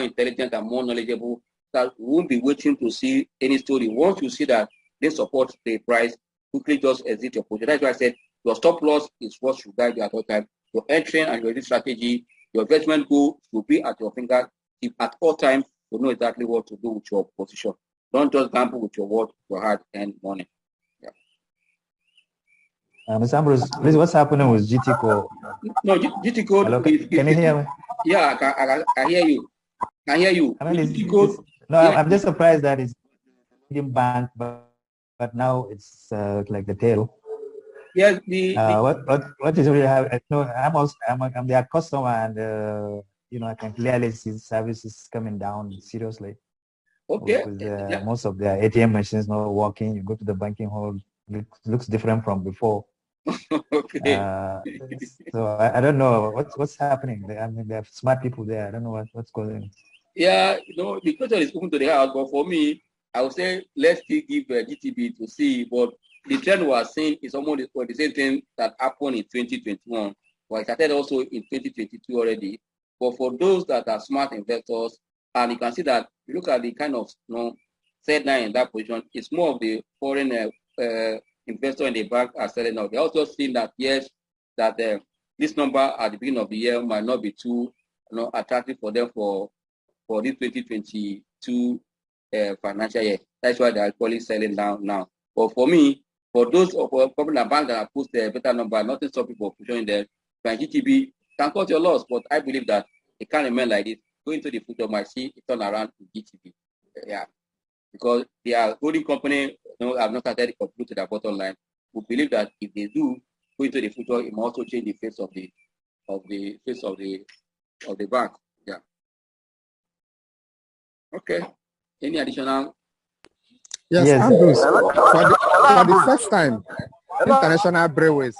intelligent and more knowledgeable. That we won't be waiting to see any story. Once you see that they support the price, quickly just exit your position. That's why I said your stop loss is what should guide you at all time. Your entry and your exit strategy, your investment goal will be at your fingertips at all times to know exactly what to do with your position. Don't just gamble with your hard earned money. Mr. Ambrose, please, what's happening with GT Code? No, GT Code. Hello, can you hear me? Yeah, I hear you. I hear you. I mean, I'm just surprised that it's in bank, but now it's like the tail. Yes, what is really happening? No, I'm their customer, and I can clearly see services coming down seriously. Okay. With most of their ATM machines not working. You go to the banking hall, it looks different from before. Okay. So I don't know what's happening. I mean, they have smart people there. I don't know what's going on. Yeah, the question is open to the house, but for me, I would say let's still give GTB to see. But the trend we are seeing is almost the same thing that happened in 2021, but it started also in 2022 already. But for those that are smart investors, and you can see that you look at the kind of said now in that position, it's more of the foreign investor in the bank are selling out. They also seen that yes, that this number at the beginning of the year might not be too attractive for them for this 2022 financial year. That's why they are actually selling down now. But for me, for those companies and banks that have posted a better number, nothing stop people from showing them. GTB can cut your loss, but I believe that it can't remain like this. Going to the future might see it turn around in GTB. Yeah. Because their holding company have not started to contribute to their bottom line. We believe that if they do go into the future, it might also change the face of the bank. Yeah. Okay. Any additional? Yes, Ambrose. For the first time, International Breweries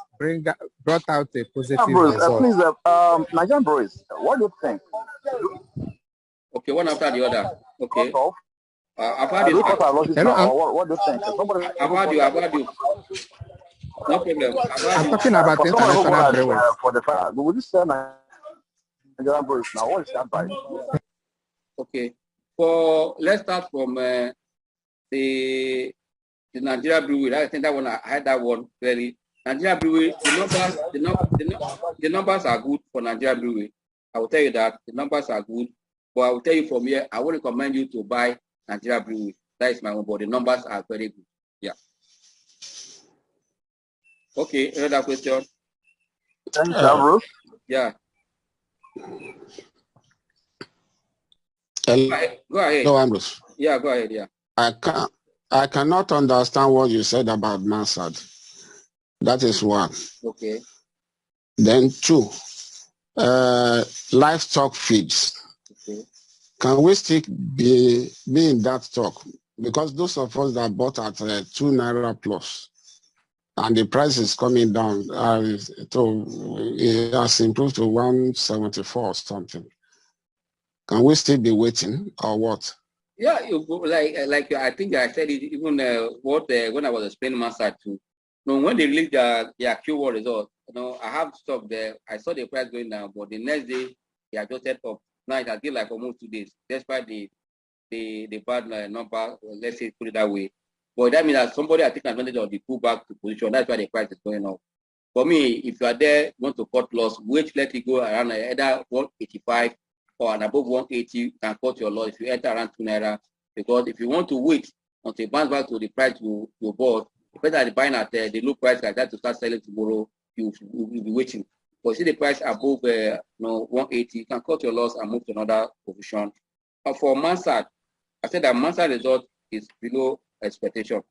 brought out a positive result. Please, Nigerian Breweries, what do you think? Okay, one after the other. Okay. I've had you. What do you think? I've had you. No problem. I'm talking about International Breweries. For the fact, would you say Nigerian Breweries now? What is that by? Okay. Let's start from the Nigeria Brewery. I think that one I had that one clearly. Nigeria Brewery, the numbers are good for Nigeria Brewery. I will tell you that the numbers are good, but I will tell you from here, I would recommend you to buy Nigeria Brewery. That is my own, but the numbers are very good. Yeah. Okay, another question. Thank you, Ambrose. Yeah. Go ahead. No, Ambrose. Yeah, go ahead. Yeah. I cannot understand what you said about Mansard. That is one. Okay. Then two, livestock feeds. Okay. Can we still be in that talk? Because those of us that bought at 2 Naira plus, and the price is coming down, so it has improved to 174 or something. Can we still be waiting or what? Yeah, like I think I said it even when I was explaining Mansard too. When they released their Q1 result, I have stock there. I saw the price going down, but the next day they adjusted up. Now it has been like almost 2 days, despite the bad number. Let's say put it that way. But that means that somebody has taken advantage of the pullback to position. That's why the price is going up. For me, if you are there, want to cut loss, wait, let it go around either 185 or and above 180, you can cut your loss if you enter around 2 naira. Because if you want to wait until it bounce back to the price you bought, better buying at the low price like that to start selling tomorrow, you'll be waiting. But see the price above 180, you can cut your loss and move to another position. And for Mansard, I said that Mansard result is below expectation.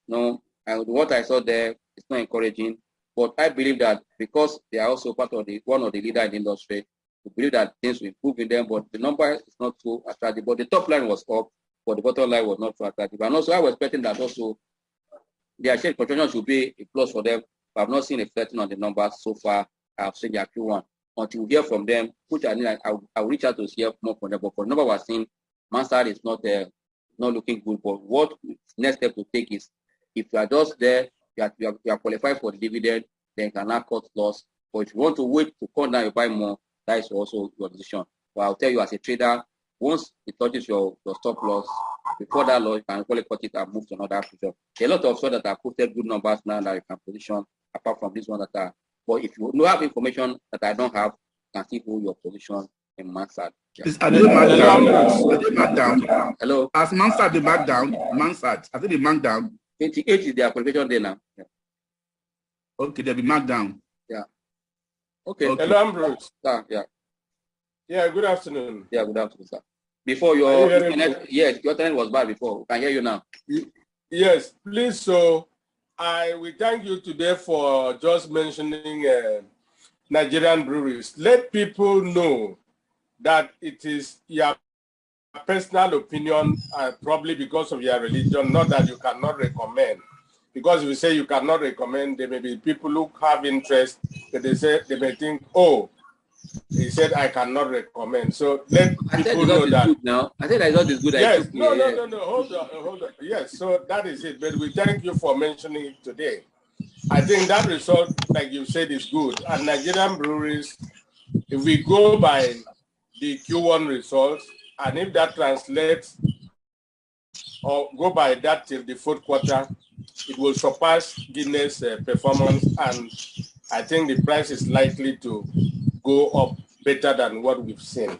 And what I saw there is not encouraging. But I believe that because they are also part of one of the leaders in the industry, we believe that things will improve in them, but the number is not so attractive. But the top line was up, but the bottom line was not so attractive. And also I was expecting that also their share contribution should be a plus for them. But I've not seen a flattening on the numbers so far. I've seen their Q1. Until we hear from them, which I'll reach out to hear more from them. But for the number we're seeing, Mansard is not looking good. But what next step to take is if you are just there, you are qualified for the dividend, then you can now cut loss. But if you want to wait to cut down, you buy more, that is also your decision. But I'll tell you as a trader, once it touches your stop loss, before that loss, you can probably cut it and move to another position. There are a lot of stocks that have posted good numbers now that you can position, apart from this one that are. But if you don't have information that I don't have, you can still hold your position in Mansard. Are they marked down? Are they marked down? Hello? As Mansard, they marked down. Mansard, I think they marked down. 28 is their qualification day now. Yeah. Okay, they'll be marked down. Yeah. Okay. Hello, Ambrose. Yeah. Yeah, good afternoon. Yeah, good afternoon, sir. Before your internet, yes, your internet was bad before. We can hear you now. Yes, please. So we thank you today for just mentioning Nigerian breweries. Let people know that it is your personal opinion, probably because of your religion, not that you cannot recommend. Because if you say you cannot recommend, there may be people who have interest, but they may think, oh, he said I cannot recommend. So let people know that. Good now. I said I thought it's good. Yes. No. Hold on. Yes. So that is it. But we thank you for mentioning it today. I think that result, like you said, is good. And Nigerian breweries, if we go by the Q1 results, and if that translates or go by that till the fourth quarter, it will surpass Guinness performance, and I think the price is likely to go up better than what we've seen.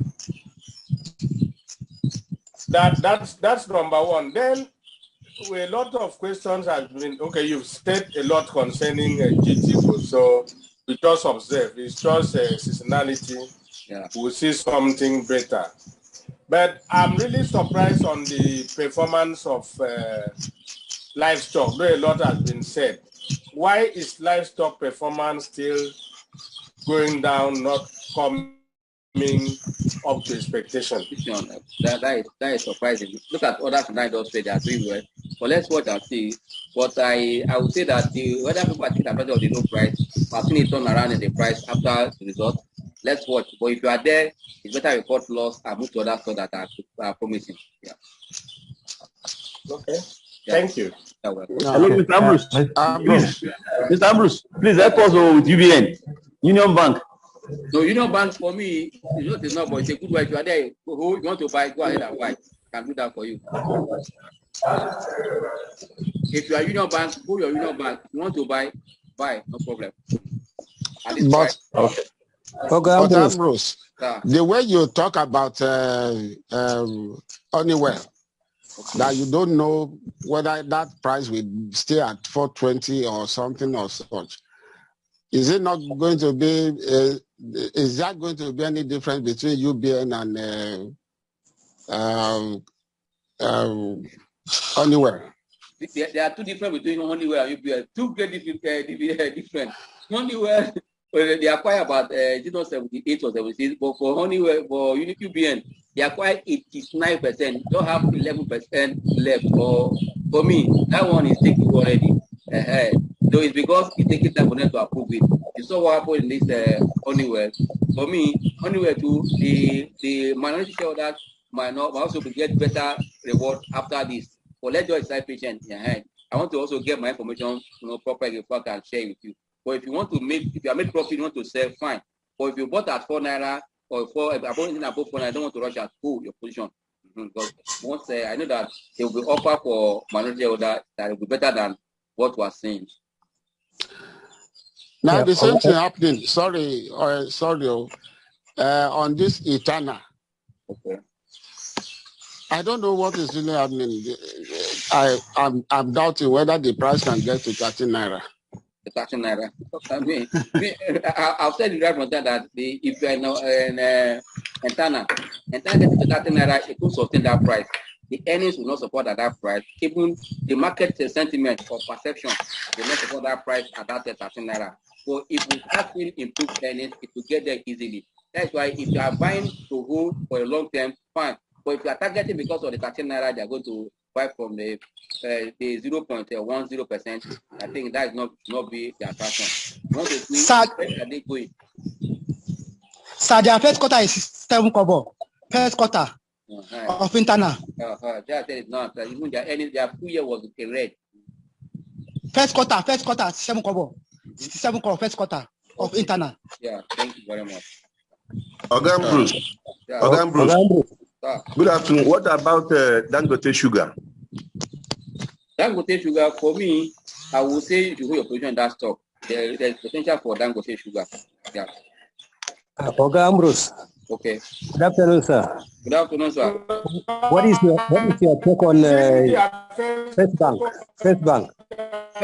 That's number one. Then a lot of questions have been, okay, you've said a lot concerning GT, so we just observe. It's just seasonality. Yeah. We'll see something better. But I'm really surprised on the performance of livestock, though a lot has been said. Why is livestock performance still going down, not coming up to expectation? That is surprising. Look at others in the industry, they are doing well. But let's watch and see. But I would say that whether people are taking advantage of the low price, I've seen it turn around in the price after the result. Let's watch. But if you are there, it's better report loss and move to other stores that are promising. Yeah. Okay. Yeah. Thank you. Hello, Mr. Ambrose. Mr. Ambrose, please help us with UBN, Union Bank. So Union Bank for me is not, but it's a good way. If you are there, who you want to buy, go ahead and buy. I can do that for you. If you are Union Bank, go your Union Bank. If you want to buy, no problem. But Ambrose, the way you talk about Honeywell, that you don't know whether that price will stay at 420 or something or such. Is it not going to be? Is that going to be any difference between UBN and Honeywell? There are two different between Honeywell and UBN. Two great different. Honeywell, they acquire about 78 or 76, but for Honeywell, for UBN, they acquire 89%. Don't have 11% left. For me, that one is taken already. So it's because it takes time for them to approve it. You saw what happened in this Honeywell. For me, Honeywell too, the minority shareholders might also get better reward after this. But let's just stay patient in your hand. I want to also get my information, properly before I can share with you. But if you want to if you have made profit, you want to sell, fine. But if you bought at 4 naira or above 4 naira, I don't want to rush at your position. Because once I know that there will be offer for minority order that will be better than what we're seeing. Now the same thing happening. Sorry, on this Etana. Okay. I don't know what is really happening. I'm doubting whether the price can get to 13 naira. 13 naira. I mean, I've said right from that if you know Etana getting to 13 naira, it will sustain that price. The earnings will not support at that price. Even the market sentiment or perception will not support that price at that 13 naira. So if we actually improve earnings, it will get there easily. That's why if you are buying to hold for a long term, fine. But if you are targeting because of the 13 naira, they are going to buy from the 0.10%. I think that is not be the attraction. You want to see where are they going? Sir, their first quarter is 7 kobo. First quarter of internal. That is not. Even their earnings, their full year was a red. First quarter, 7 kobo. 7 kobo, first quarter of internal. Yeah, thank you very much. Ambrose. Ambrose. Good afternoon. What about Dangote Sugar? Dangote Sugar, for me, I would say if you hold your position in that stock, there's potential for Dangote Sugar. Yeah. Ambrose. Okay. Good afternoon, sir. Good afternoon, sir. What is your take on First Bank? First Bank. I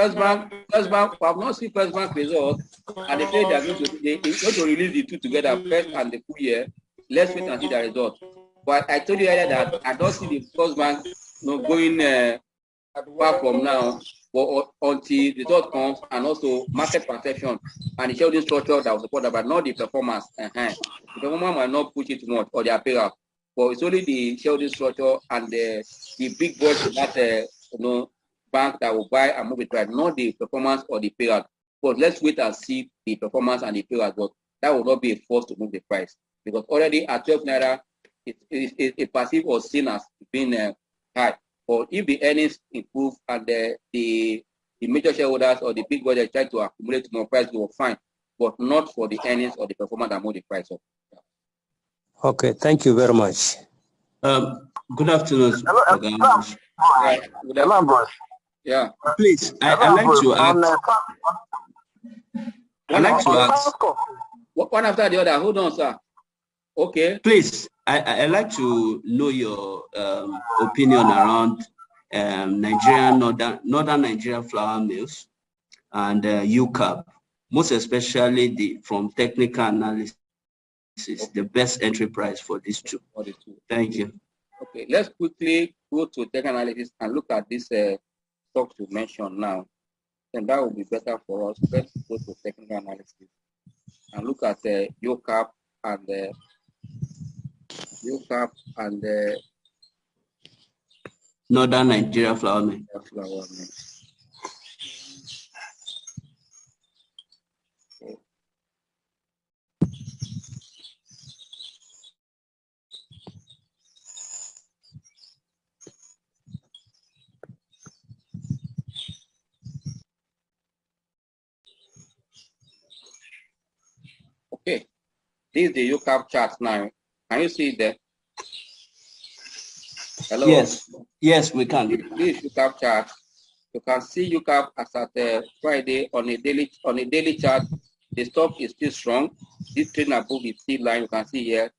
have not seen First Bank results, and they say they're going to release the two together, first and the full year. Let's wait and see the result. But I told you earlier that I don't see the First Bank going far from now, but until the result comes, and also market perception and the shareholding structure that was supported, but not the performance. The performance might not push it too much or the appearance, but it's only the shareholding structure and the big boys in that bank that will buy and move it right, not the performance or the payout. But let's wait and see the performance and the payout. But that will not be a force to move the price, because already at 12 naira, it perceived or seen as being high. But if the earnings improve and the major shareholders or the big boys try to accumulate more price, they will fine, but not for the earnings or the performance that move the price up. Okay, thank you very much. Good afternoon. Hello, Ambrose. Yeah. Please, I'd like to ask. One after the other. Hold on, sir. Okay. Please, I'd like to know your opinion around Northern Nigerian flour mills and UCAP, most especially from technical analysis, the best entry price for these two. Thank you. Okay, let's quickly go to technical analysis and look at this stocks you mentioned now. And that will be better for us. Let's go to technical analysis and look at UCAP and Northern Nigeria flour mill. Okay, this is the UCAP chart now. Can you see it there? Hello? Yes, we can. This is UCAP chart. You can see UCAP as at Friday on a daily chart. The stock is still strong. This trend above the C line, you can see here.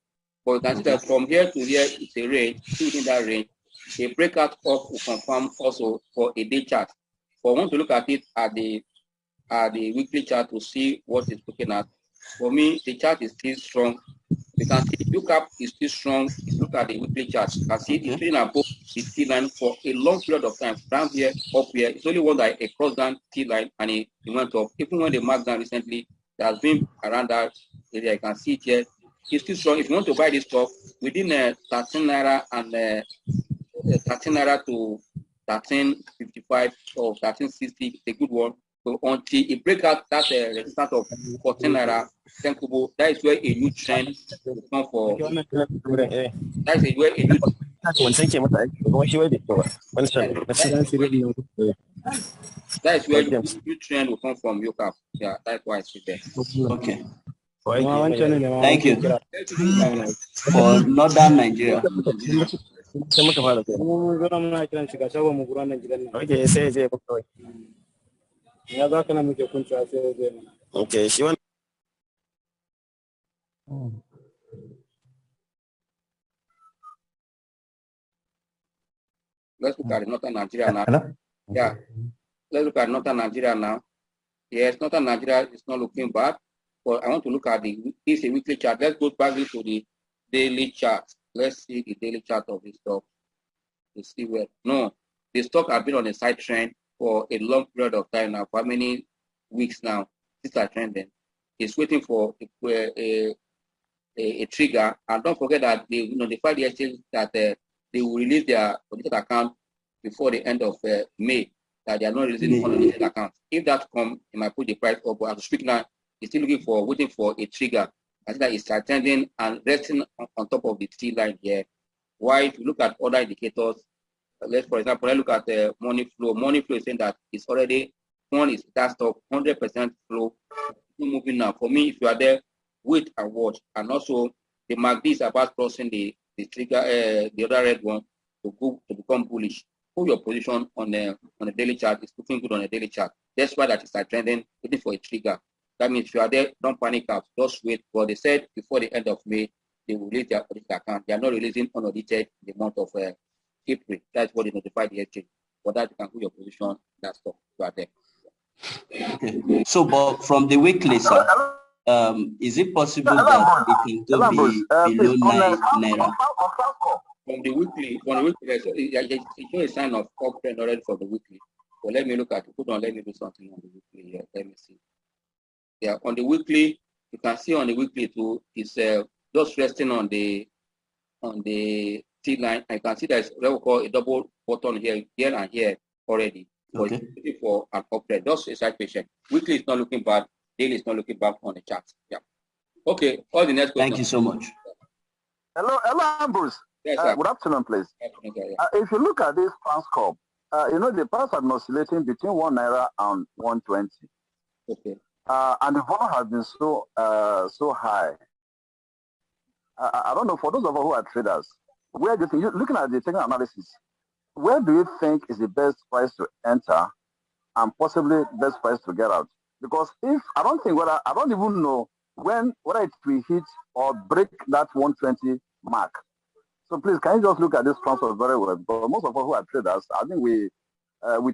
But you can see that from here to here it's a range, still within that range. A breakout of will confirm also for a day chart. But I want to look at it at the weekly chart to see what it's looking at. For me, the chart is still strong. You can see the UCAP is still strong. If you look at the weekly chart, you can see it's been above the T line for a long period of time. Down here, up here, it's only one that it crossed down T line and it went up. Even when they marked down recently, it has been around that area. You can see it here. It's still strong. If you want to buy this stock within 13 naira and 13 naira to 13.55 or 13.60, it's a good one. So until it breaks out that resistance of 14 naira, 10 kobo, that is where a new trend will come for. That is where a new that is where new trend will come from UCAP. Yeah, that's why it's there. Okay. Thank you. For Northern Nigeria. Okay, she wants. Let's look at Northern Nigeria now. Hello? Yeah, let's look at Northern Nigeria now. Yes, Northern Nigeria is not looking bad, but I want to look at this a weekly chart. Let's go back to the daily chart. Let's see the daily chart of this stock to see where. No, the stock has been on a side trend for a long period of time now. For how many weeks now? This is trending. It's waiting for a trigger, and don't forget that they notified the exchange that they will release their audited account before the end of May. That they are not releasing unaudited accounts. If that comes, it might put the price up. But as we speak now, it's still waiting for a trigger. I think that it's trending and resting on top of the T line here. Why? If you look at other indicators, for example, I look at the money flow. Money flow is saying that it's already that stock 100% flow. Moving now. For me, if you are there, wait and watch. And also, the MACD is about crossing the trigger, the other red one, to become bullish. Put your position on the daily chart. It's looking good on the daily chart. That's why that is trending, waiting for a trigger. That means if you are there, don't panic out. Just wait. But they said before the end of May, they will release their audited account. They are not releasing unaudited in the month of April. That's what they notified the exchange. For that, you can put your position. That's all. You are there. Okay. So, but from the weekly, sir, is it possible that we can go below 9 naira? From the weekly, it shows a sign of uptrend already for the weekly. So let me look at it. Let me do something on the weekly here. Let me see. Yeah, on the weekly, you can see on the weekly too, it's just resting on the T line. I can see there's what we call a double button here and here already. Okay. But it's looking for an uptrend. Just a side patient. Weekly is not looking bad. Daily is not looking bad on the chart. Yeah. Okay. All the next question. Thank you so much. Hello, Ambrose. Yes, good afternoon, please. If you look at this Transcorp, the price has been oscillating between 1 naira and 120. Okay. And the volume has been so high. I don't know, for those of us who are traders, where do you think, looking at the technical analysis, where do you think is the best price to enter and possibly best price to get out? Because I don't even know whether it will hit or break that 120 mark. So please, can you just look at this transfer very well? Because most of us who are traders, I think we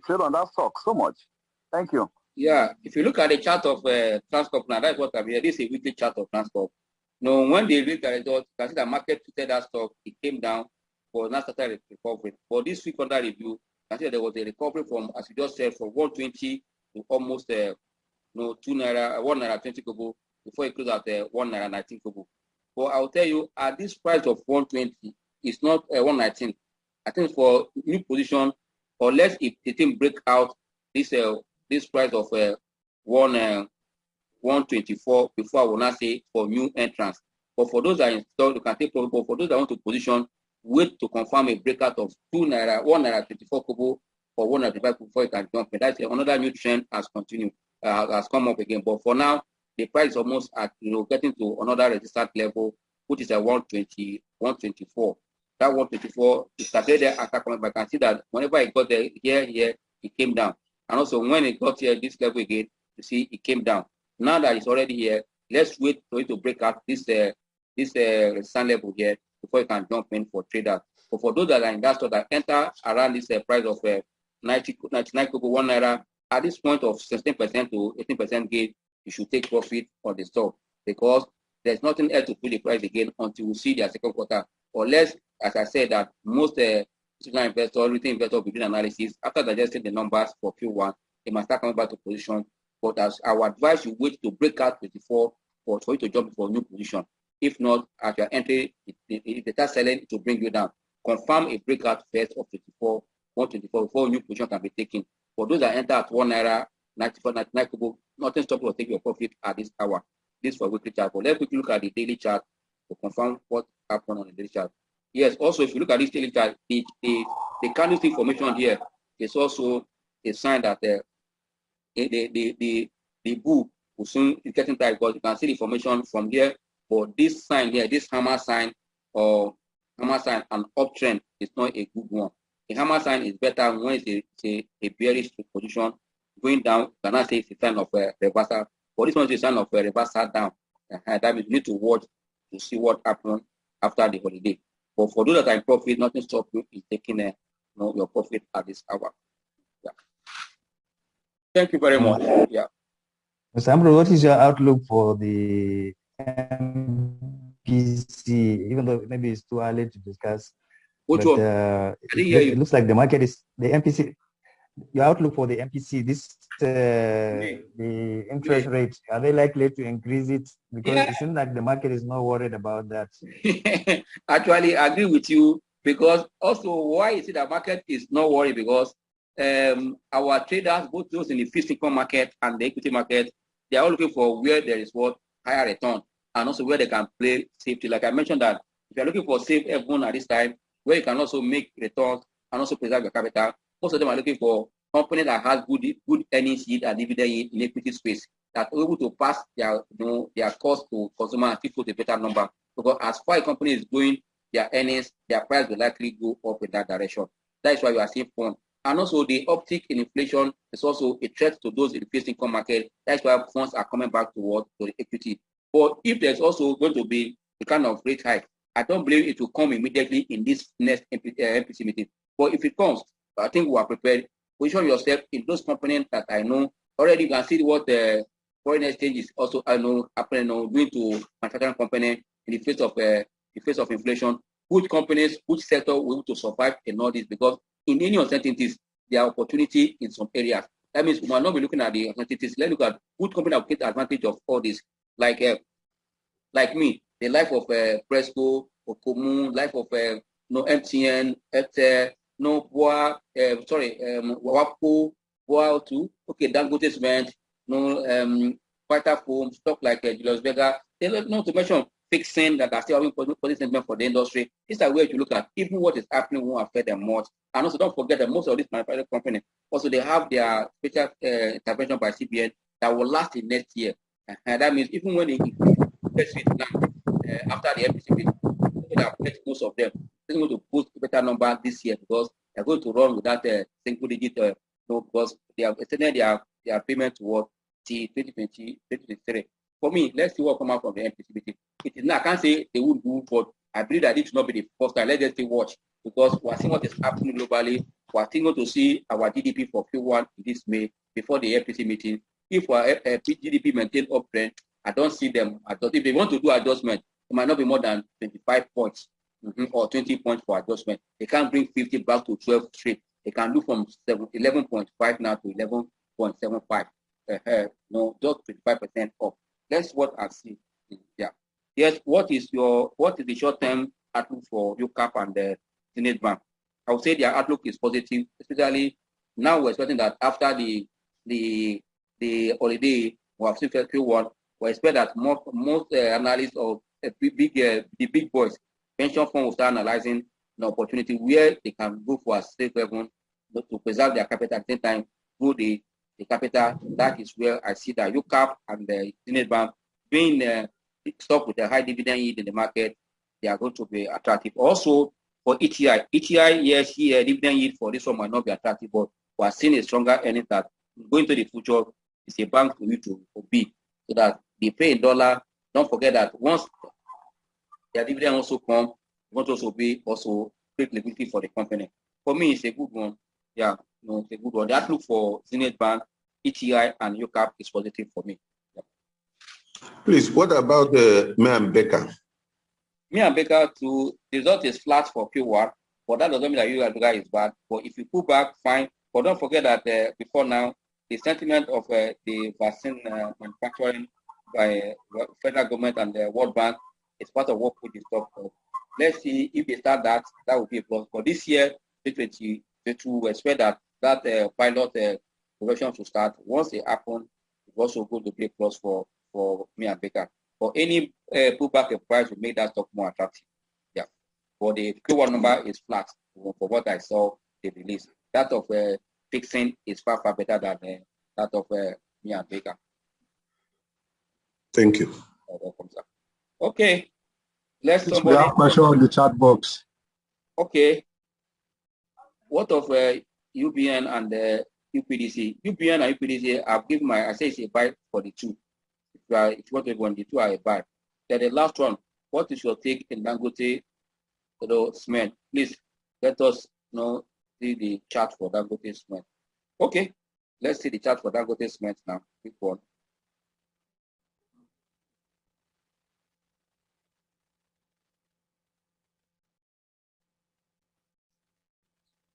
trade on that stock so much. Thank you. Yeah, if you look at the chart of Transcorp now, that's what I'm here. This is a weekly chart of Transcorp. Now, when they read the results, you can see the market treated that stock, it came down, but now started recovering. For this week under review, you can see there was a recovery from, as you just said, from 120 to almost 2 naira, 1 naira 20 kobo before it closed at 1 naira 19 kobo. But I'll tell you, at this price of 120, it's not 119. I think for new position, unless if the thing break out this price of 124 before I will not say for new entrance. But for those that are installed, you can take profit. But for those that want to position, wait to confirm a breakout of 2 naira, 1 naira 24 kobo or 1 naira 25 before you can jump in. That's another new trend has continued, has come up again. But for now, the price is almost at getting to another resistance level, which is at 120, 124. That 124 is started there after coming back. I can see that whenever it got there, here, it came down. And also when it got here, this level again, you see it came down. Now that it's already here, let's wait for it to break out this resistance level here before you can jump in for traders. But for those that are investors that enter around this price of 99 kobo 1 naira, at this point of 16% to 18% gain, you should take profit on the stock because there's nothing else to put the price again until we see their second quarter. Unless, as I said, that most institutional investors, retail investors will do analysis after digesting the numbers for Q1, they must start coming back to position. But as our advice, you wait to break out 24 for you to jump for a new position. If not, as your entry, if they start selling, it will bring you down. Confirm a breakout first of 124 before a new position can be taken. For those that enter at 1 naira, 94, 99 kobo. Nothing stops you to take your profit at this hour. This for weekly chart. But let's quickly look at the daily chart to confirm what happened on the daily chart. Yes, also if you look at this daily chart, the candlestick formation here is also a sign that the bull will soon is getting tight, because you can see the formation from here. But this sign here, this hammer sign or hammer sign, an uptrend is not a good one. A hammer sign is better when it's a bearish position going down. You cannot say it's a sign of a reversal, but this one is a sign of a reversal down. That means you need to watch to see what happened after the holiday. But for those that are in profit, nothing stops you in taking your profit at this hour. Yeah. Thank you very much. Yeah. Mr. Ambrose, what is your outlook for the MPC? Even though maybe it's too early to discuss, which but one? it looks like the market is the MPC. Your outlook for the MPC, the interest rates, are they likely to increase it? Because it seems like the market is not worried about that. Actually, I agree with you, because also why is it that market is not worried? Because our traders, both those in the fixed income market and the equity market, they are all looking for where there is higher return, and also where they can play safety. Like I mentioned, that if you're looking for safe haven at this time, where you can also make returns and also preserve your capital, most of them are looking for companies that has good earnings yield and dividend yield in equity space, that are able to pass their cost to consumer and people to a better number. Because as far as a company is growing their earnings, their price will likely go up in that direction. That is why we are seeing fund. And also the uptick in inflation is also a threat to those in the fixed income market. That's why funds are coming back to the equity. But if there's also going to be a kind of rate hike, I don't believe it will come immediately in this next MPC meeting. But if it comes, I think we are prepared. Position yourself in those components that I know already. You can see what the foreign exchange is also happening doing to manufacturing company in the face of inflation. Which companies, which sector will be able to survive in all this? Because in any uncertainties, there are opportunity in some areas. That means we might not be looking at the uncertainties. Let's look at which company will take advantage of all this. Like me, the life of Presco, Okomu, life of MTN, Ete, Wawapo, Boa too. Okay, Dangote Cement, Vitafoam, stock like Julius Berger. Not to mention fixing that are still having positive sentiment for the industry. These are where you look at even what is happening won't affect them much. And also don't forget that most of these manufacturing companies also they have their special intervention by CBN that will last in next year. And that means even when they increase it now after the MPC, most of them they're going to post a better number this year, because they're going to run with that single digit because they have extended their payment towards 2020, 2023. For me, let's see what comes out from the MPC. It is not, I can't say they would do, but I believe that it should not be the first time. Let's just watch, because we're seeing what is happening globally. We're still going to see our GDP for Q1 this May before the MPC meeting. If our GDP maintain uptrend, I don't see them adjust. If they want to do adjustment, it might not be more than 25 points or 20 points for adjustment. They can't bring 50 back to 12 straight. They can do from 11.5 now to 11.75. Just 25% off. That's what I see. Yeah. Yes. What is the short-term outlook for UCAP and the Zenith Bank? I would say their outlook is positive, especially now we're expecting that after the holiday we have seen Q1, we expect that most analysts of the big boys, pension fund will start analyzing the opportunity where they can go for a safe haven to preserve their capital at the same time, grow the capital. That is where I see that UCAP and the Zenith Bank being stock with a high dividend yield in the market, they are going to be attractive. Also for ETI, yes, dividend yield for this one might not be attractive, but we are seeing a stronger earnings that going to the future is a bank for you to be, so that they pay in dollar. Don't forget that once their dividend also come, it won't also be great liquidity for the company. For me, it's a good one. Yeah, it's a good one. The outlook for Zenith Bank, ETI, and UCAP is positive for me. Yeah. Please, what about May and Baker? May and Baker too, the result is flat for Q1, but that doesn't mean that Baker is bad. But if you pull back, fine. But don't forget that before now, the sentiment of the vaccine manufacturing by federal government and the World Bank is part of what put the stock up. Let's see if they start that would be a plus. For this year, 2022, we expect that pilot correction to start. Once they happen, it's also good to play plus for me and Baker. For any pullback in price will make that stock more attractive. Yeah. For the Q1 number is flat for what I saw the release. That of fixing is far better than that of me and Baker. Thank you. Welcome, sir. Okay. Let's We have question on the chat box. Okay. What of UBN and UPDC? UBN and UPDC, I've given I say it's a buy for the two. If you want to go on the two, are a buy. Then the last one, what is your take in Dangote cement? Please let us know the chart for Dangote cement. Okay, let's see the chart for Dangote cement now. Quick one.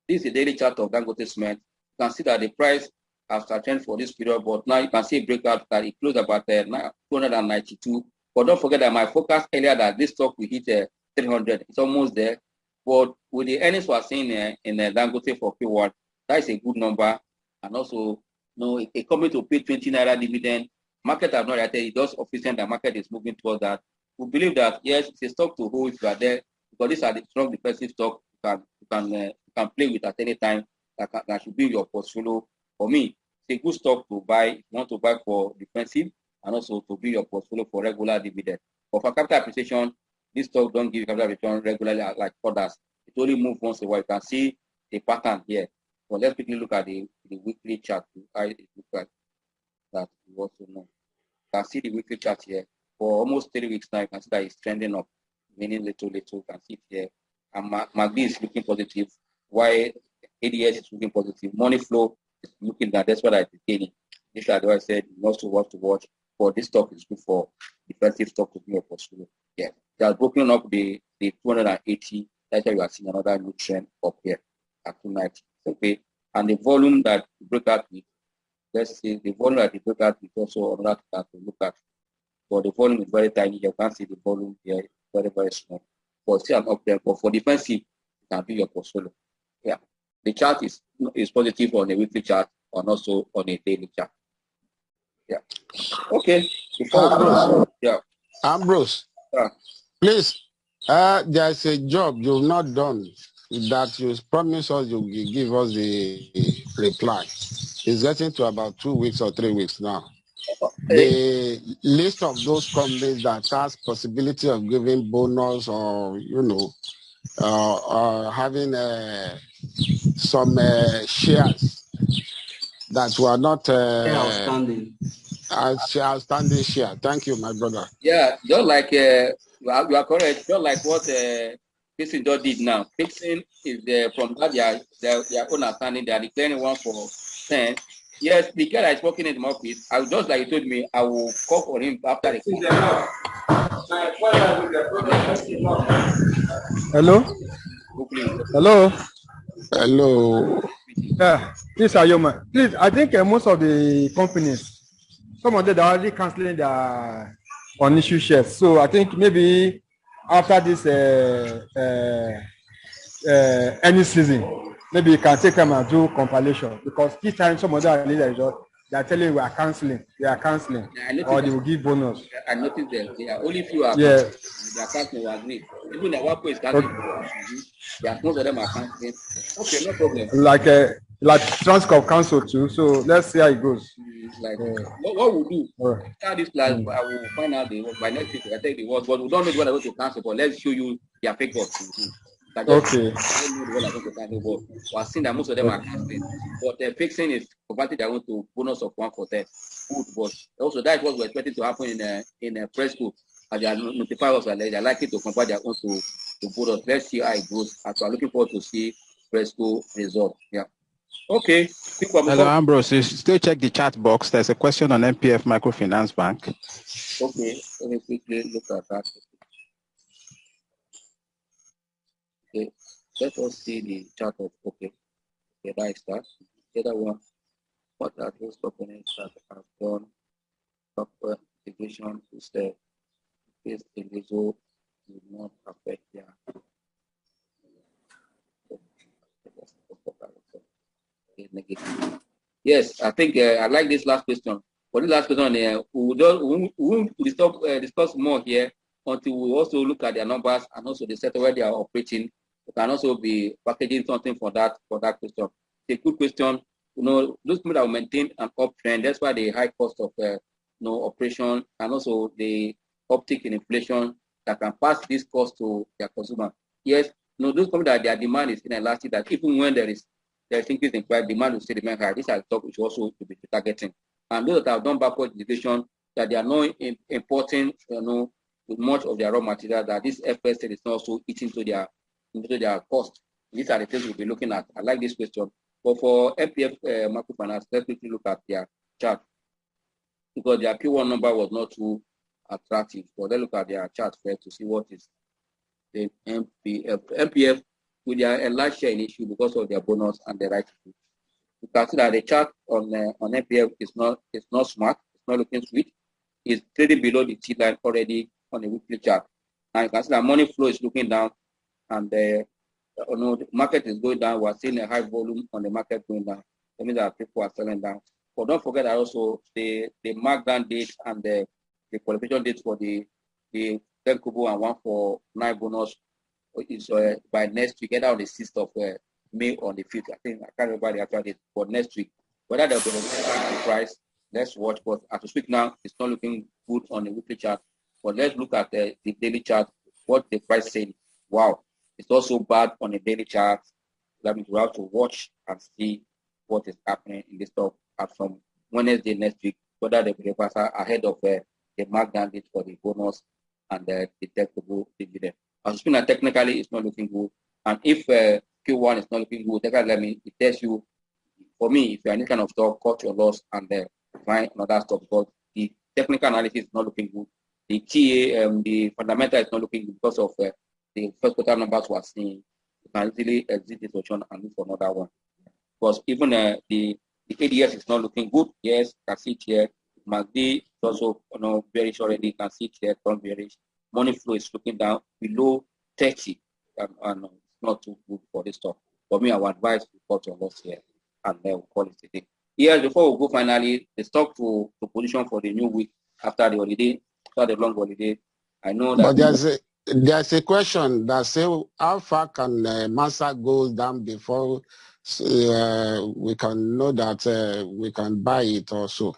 This is the daily chart of Dangote cement. You can see that the price has trend for this period, but now you can see a breakout that it closed about 292. But don't forget that my focus earlier that this stock will hit 300. It's almost there. But with the earnings we are seeing in Dangote for Q1, that is a good number. And also, a company to pay 20 naira dividend. Market have not reacted. It does officially the market is moving towards that. We believe that yes, it's a stock to hold if you are there, because these are the strong defensive stock you can play with at any time. That should be your portfolio. For me, it's a good stock to buy if you want to buy for defensive and also to be your portfolio for regular dividend. But for capital appreciation, this stock don't give you capital return regularly like others. It only moves once in a while. You can see the pattern here. But let's quickly look at the weekly chart. I look at that you also know. You can see the weekly chart here. For almost 3 weeks now, you can see that it's trending up, meaning little. You can see it here. And MACD is looking positive. Why ADS is looking positive. Money flow is looking that that's what I is gaining. This is what I said, not to watch. But this stock is good for defensive stock to be your portfolio. Yeah. They are broken up the 280. That's why you are seeing another new trend up here at 290. Okay. And the volume that you break out with, let's see, the volume that you break out with also another that to look at. But the volume is very tiny. You can't see the volume here. It's very, very small. But still an up there. But for defensive, it can be your portfolio. Yeah. The chart is positive on a weekly chart and also on a daily chart. Yeah. Okay. Ambrose. Yeah. Ambrose. Yeah. Please, there's a job you've not done that you promised us you will give us the reply. It's getting to about 2 weeks or 3 weeks now. The list of those companies that has possibility of giving bonus or, having some shares that were not outstanding. Outstanding share. Thank you, my brother. Yeah, just like you are correct. Just like what Fixing just did now. Fixing is from that their own understanding. They are declaring one for 10. Yes, the guy that is working in the office, I will just like he told me, I will call for him after the Hello? Hello? Hello. Yeah, please, Ayoma. Please, I think most of the companies, some of them are already canceling their on-issue shares. So I think maybe after this any season, maybe you can take them and do compilation, because each time some of them are leaders, they are telling you we are canceling, or they will give bonus. I noticed that there are only few are yeah. They are canceling, we agree. Even the WAPO is canceling. Okay. Most of them are canceling. Okay, no problem. Like Transcorp Council too. So let's see how it goes. Like what we'll do after this class, I will find out by next week. I take the words, but we don't know what I'm going to cancel. But let's show you their fake words. Like okay. I don't know what I'm going to cancel. But we are seeing that most of them are canceling. But the fixing is converting their own to bonus of 1 for 10. Good, but also that's what we're expecting to happen in a press school. As they are notified us, they are likely to convert their own to bonus. Let's see how it goes. As we're looking forward to see press school results. Yeah. Okay. Hello, Ambrose. You still check the chat box. There's a question on MPF Microfinance Bank. Okay. Let me quickly look at that. Okay. Let us see the chart of that is that. The other one, what are those companies that have done proper integration is the result will not affect their negative. Yes, I think I like this last question. For this last question, we won't discuss more here until we also look at their numbers and also the sector where they are operating. We can also be packaging something for that question. It's a good question. Those people that will maintain an uptrend. That's why the high cost of operation and also the uptick in inflation that can pass this cost to their consumer. Yes, those companies that their demand is inelastic, that even when there is increase in price, demand will still remain high. These are the top which also to be targeting. And those that have done backward integration, that they are not importing, much of their raw material, that this FS is not also eating into their cost. These are the things we'll be looking at. I like this question. But for MPF microfinance, let's quickly look at their chart, because their Q1 number was not too attractive. But let's look at their chart first to see what is the MPF. MPF with their enlarged share in issue because of their bonus and the right to do. You can see that the chart on MPF is not smart. It's not looking sweet. It's trading below the T line already on the weekly chart. And you can see that money flow is looking down, and the market is going down. We're seeing a high volume on the market going down. That means that people are selling down. But don't forget that also the markdown date and the qualification date for the 10 Kobo and 149 bonus is by next week, either on the 6th of May or the 5th. I think I can't remember the actual date for next week. Whether there'll be a price, let's watch. But as we speak now, it's not looking good on the weekly chart. But let's look at the daily chart. What the price saying? Wow, it's also bad on the daily chart. That means we have to watch and see what is happening in this stock from Wednesday next week. Whether the reversal ahead of the markdown date for the bonus and the deductible dividend. As we speak, technically, it's not looking good. And if Q1 is not looking good, it tells you, for me, if you're any kind of stock, cut your loss and find another stock, because the technical analysis is not looking good. The TA, the fundamental is not looking good because of the first quarter numbers we are seeing. You can easily exit this option and look for another one. Because even the ADS is not looking good. Yes, you can see it here. MACD is also bearish already. You can see it here, turn bearish. Money flow is looking down below 30, and it's not too good for this stock. For me, I would advise to cut your loss here, and then we'll call it a day. Here, before we go finally, the stock to position for the new week after the holiday, after the long holiday. I know that. But there's a question that says, how far can Massa go down before we can know that we can buy it also?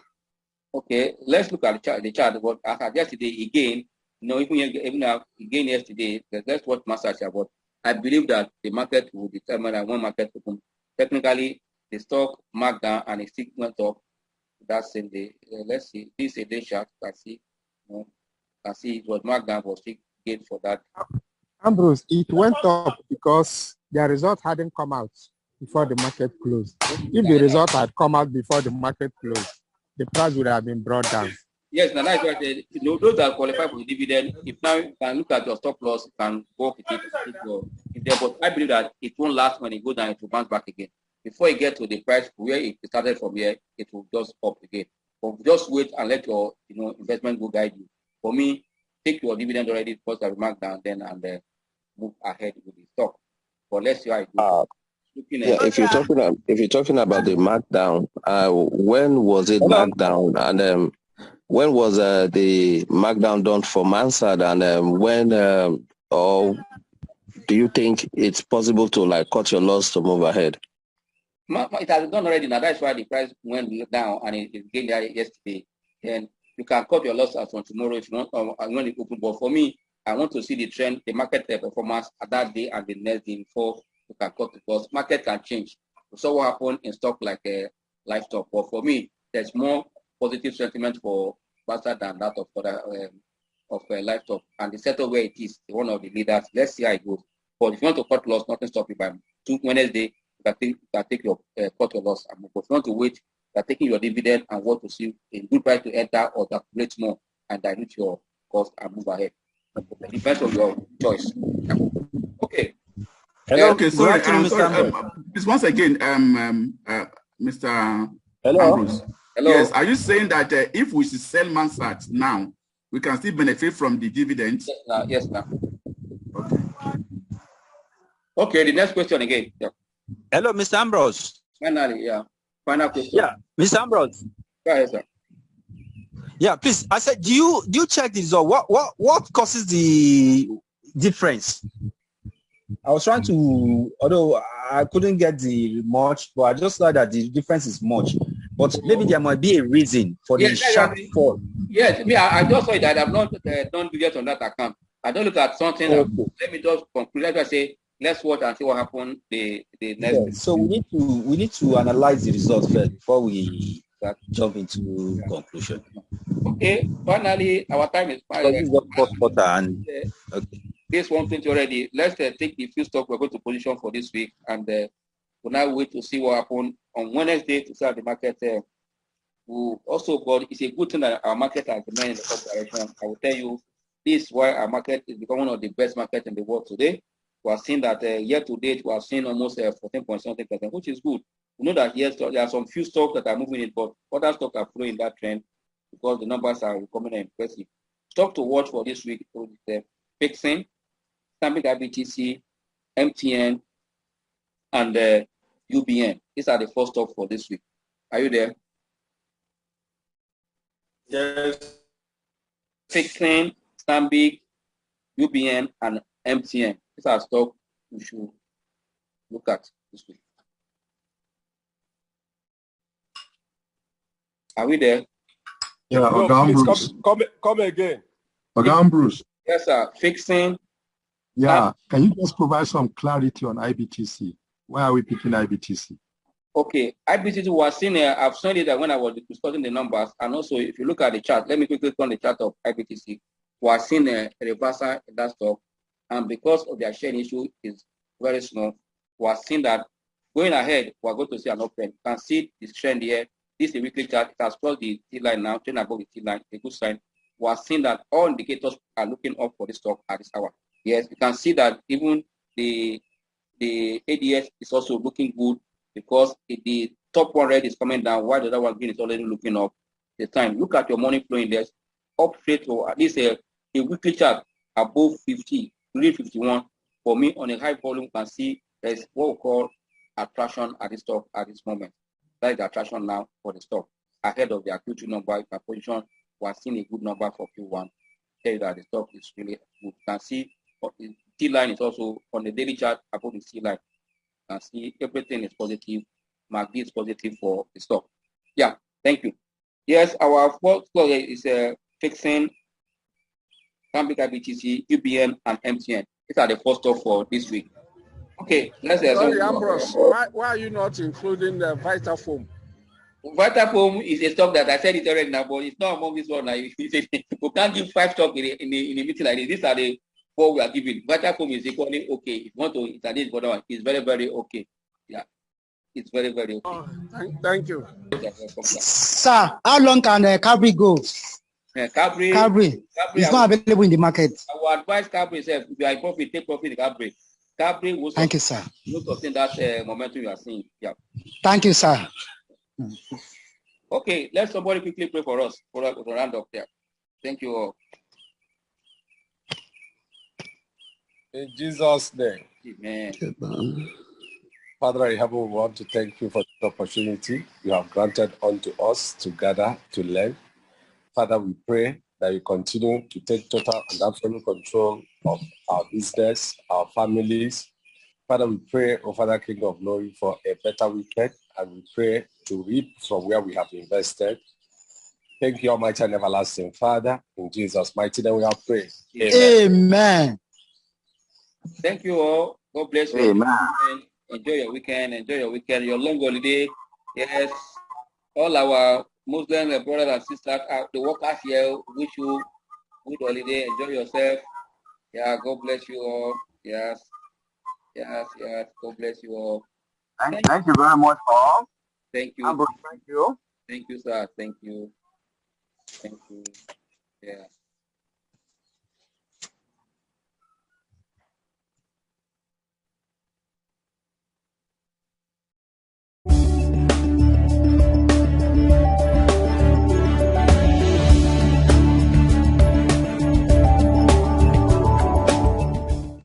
Okay, let's look at the chart. But as yesterday again, even again yesterday, let's watch Massa chart. But I believe that the market will determine that one market open. Technically, the stock marked down and it still went up that same day. Let's see. This is a day chart. You can see it was marked down, but still gained for that. Ambrose, it went up because their result hadn't come out before the market closed. If the result had come out before the market closed, the price would have been brought down. Yes, now that's right. Those that qualify for the dividend, if now you can look at your stop loss, you can work with it. But I believe that it won't last. When it goes down, it will bounce back again. Before you get to the price where it started from here, it will just up again. But just wait and let your investment go guide you. For me, take your dividend already, first the mark down, then and move ahead with the stock. But let's see how it goes. Yeah, if you're talking about the markdown, when was it marked down, and when was the markdown done for Mansard, and when or do you think it's possible to cut your loss to move ahead? It has done already. Now that's why the price went down and it gained yesterday. And you can cut your loss as from tomorrow if you want, when it open. But for me, I want to see the trend, the market performance at that day and the next day before you can cut, because market can change. So what happened in stock like livestock. But for me, there's more positive sentiment for Bastard than that of livestock. And the sector where it is, one of the leaders. Let's see how it goes. But if you want to cut loss, nothing stop you by Wednesday. You can take your cut your loss. But if you want to wait, you are taking your dividend and want to see a good price to enter or to accumulate more and dilute your cost and move ahead. It depends on your choice. Okay. Hello. Okay, sorry. Please, once again, Mr. Ambrose. Hello. Yes, are you saying that if we should sell Mansard now, we can still benefit from the dividends? Yes, now. Okay. Okay, the next question again. Yeah. Hello, Mr. Ambrose. Finally, yeah. Final question. Yeah, Mr. Ambrose. Go ahead, sir. Yeah, please. I said, do you check this or what causes the difference? I was trying to, although I couldn't get the much, but I just saw that the difference is much. But maybe there might be a reason for the sharp fall. Yes, me, I just saw that. I've not done videos on that account. I don't look at something. Okay. Let me just conclude. Let us say, let's watch and see what happened the next. Yeah, so we need to analyze the results first before we jump into conclusion. Okay, finally, our time is This is the first quarter, and okay. This 120 already. Let's take the few stock we're going to position for this week, and we'll now wait to see what happened on Wednesday to start the market. We'll also, but it's a good thing that our market has remained in the top direction. I will tell you, this is why our market is becoming one of the best markets in the world today. We are seeing that year to date, we are seeing almost 14.something%, which is good. We know that yes, there are some few stocks that are moving in, but other stocks are following that trend because the numbers are becoming impressive. Stock to watch for this week is Fixing, Stanbic IBTC, MTN, and UBN. These are the first stocks for this week. Are you there? Yes. Fixing, Stanbic, UBN, and MTN. These are stocks we should look at this week. Are we there? Yeah, no, please come again. Ambrose. Yes, sir. Fixing. Yeah, can you just provide some clarity on IBTC? Why are we picking IBTC? Okay, IBTC was seen. I've seen it when I was discussing the numbers, and also if you look at the chart, let me quickly click on the chart of IBTC. We are seeing a reversal in that stock, and because of their share issue is very small, we are seeing that going ahead, we are going to see an uptrend. You can see this trend here. This is a weekly chart. It has crossed the T line now, trend above the T line. A good sign. We are seeing that all indicators are looking up for the stock at this hour. Yes, you can see that even the ADS is also looking good because the top one red is coming down while the other one green is already looking up. The time, look at your money flow index, up straight or at least a weekly chart above 50, 51. For me, on a high volume, you can see there's what we call attraction at the stock at this moment. That is the attraction now for the stock. Ahead of the Q2 number, if position we are seeing a good number for Q1. Tell you that the stock is really good. You can see the T line is also on the daily chart above the C line. You can see everything is positive. MACD is positive for the stock. Yeah, thank you. Yes, our fourth stock is Fixing, Stanbic IBTC, UBN, and MTN. These are the first stock for this week. Okay, let's Sorry, Ambrose, why are you not including the Vitafoam? Vitafoam is a stock that I said it already now, but it's not among this one. We can't give 5 stocks in a meeting like this. These are the 4 we are giving. Vitafoam is equally okay. If you want to introduce the one, it's very, very okay. Yeah, it's very, very okay. Oh, thank you. Sir, how long can Cabri go? Cabri is not available in the market. I will advise Cabri itself. If you are in profit, take profit in Cabri. Cabri will thank you, sir. Not sustain that momentum you are seeing. Yeah. Thank you, sir. Okay, let somebody quickly pray for us for the round up there. Thank you all. In Jesus' name. Amen. Father in heaven, we want to thank you for the opportunity you have granted unto us to gather, to learn. Father, we pray that you continue to take total and absolute control of our business, our families. Father, we pray, oh Father, King of Glory, for a better weekend, and we pray to reap from where we have invested. Thank you, Almighty and everlasting Father. In Jesus' mighty name we have prayed. Amen. Thank you all. God bless you. Amen. Enjoy your weekend. Enjoy your weekend. Your long holiday. Yes. All our Muslim brothers and sisters, the workers here, wish you good holiday. Enjoy yourself. Yeah. God bless you all. Yes. Yes. Yes. God bless you all. Thank you very much, all. Thank you. Ambrose, thank you. Thank you, sir. Thank you. Thank you. Yeah.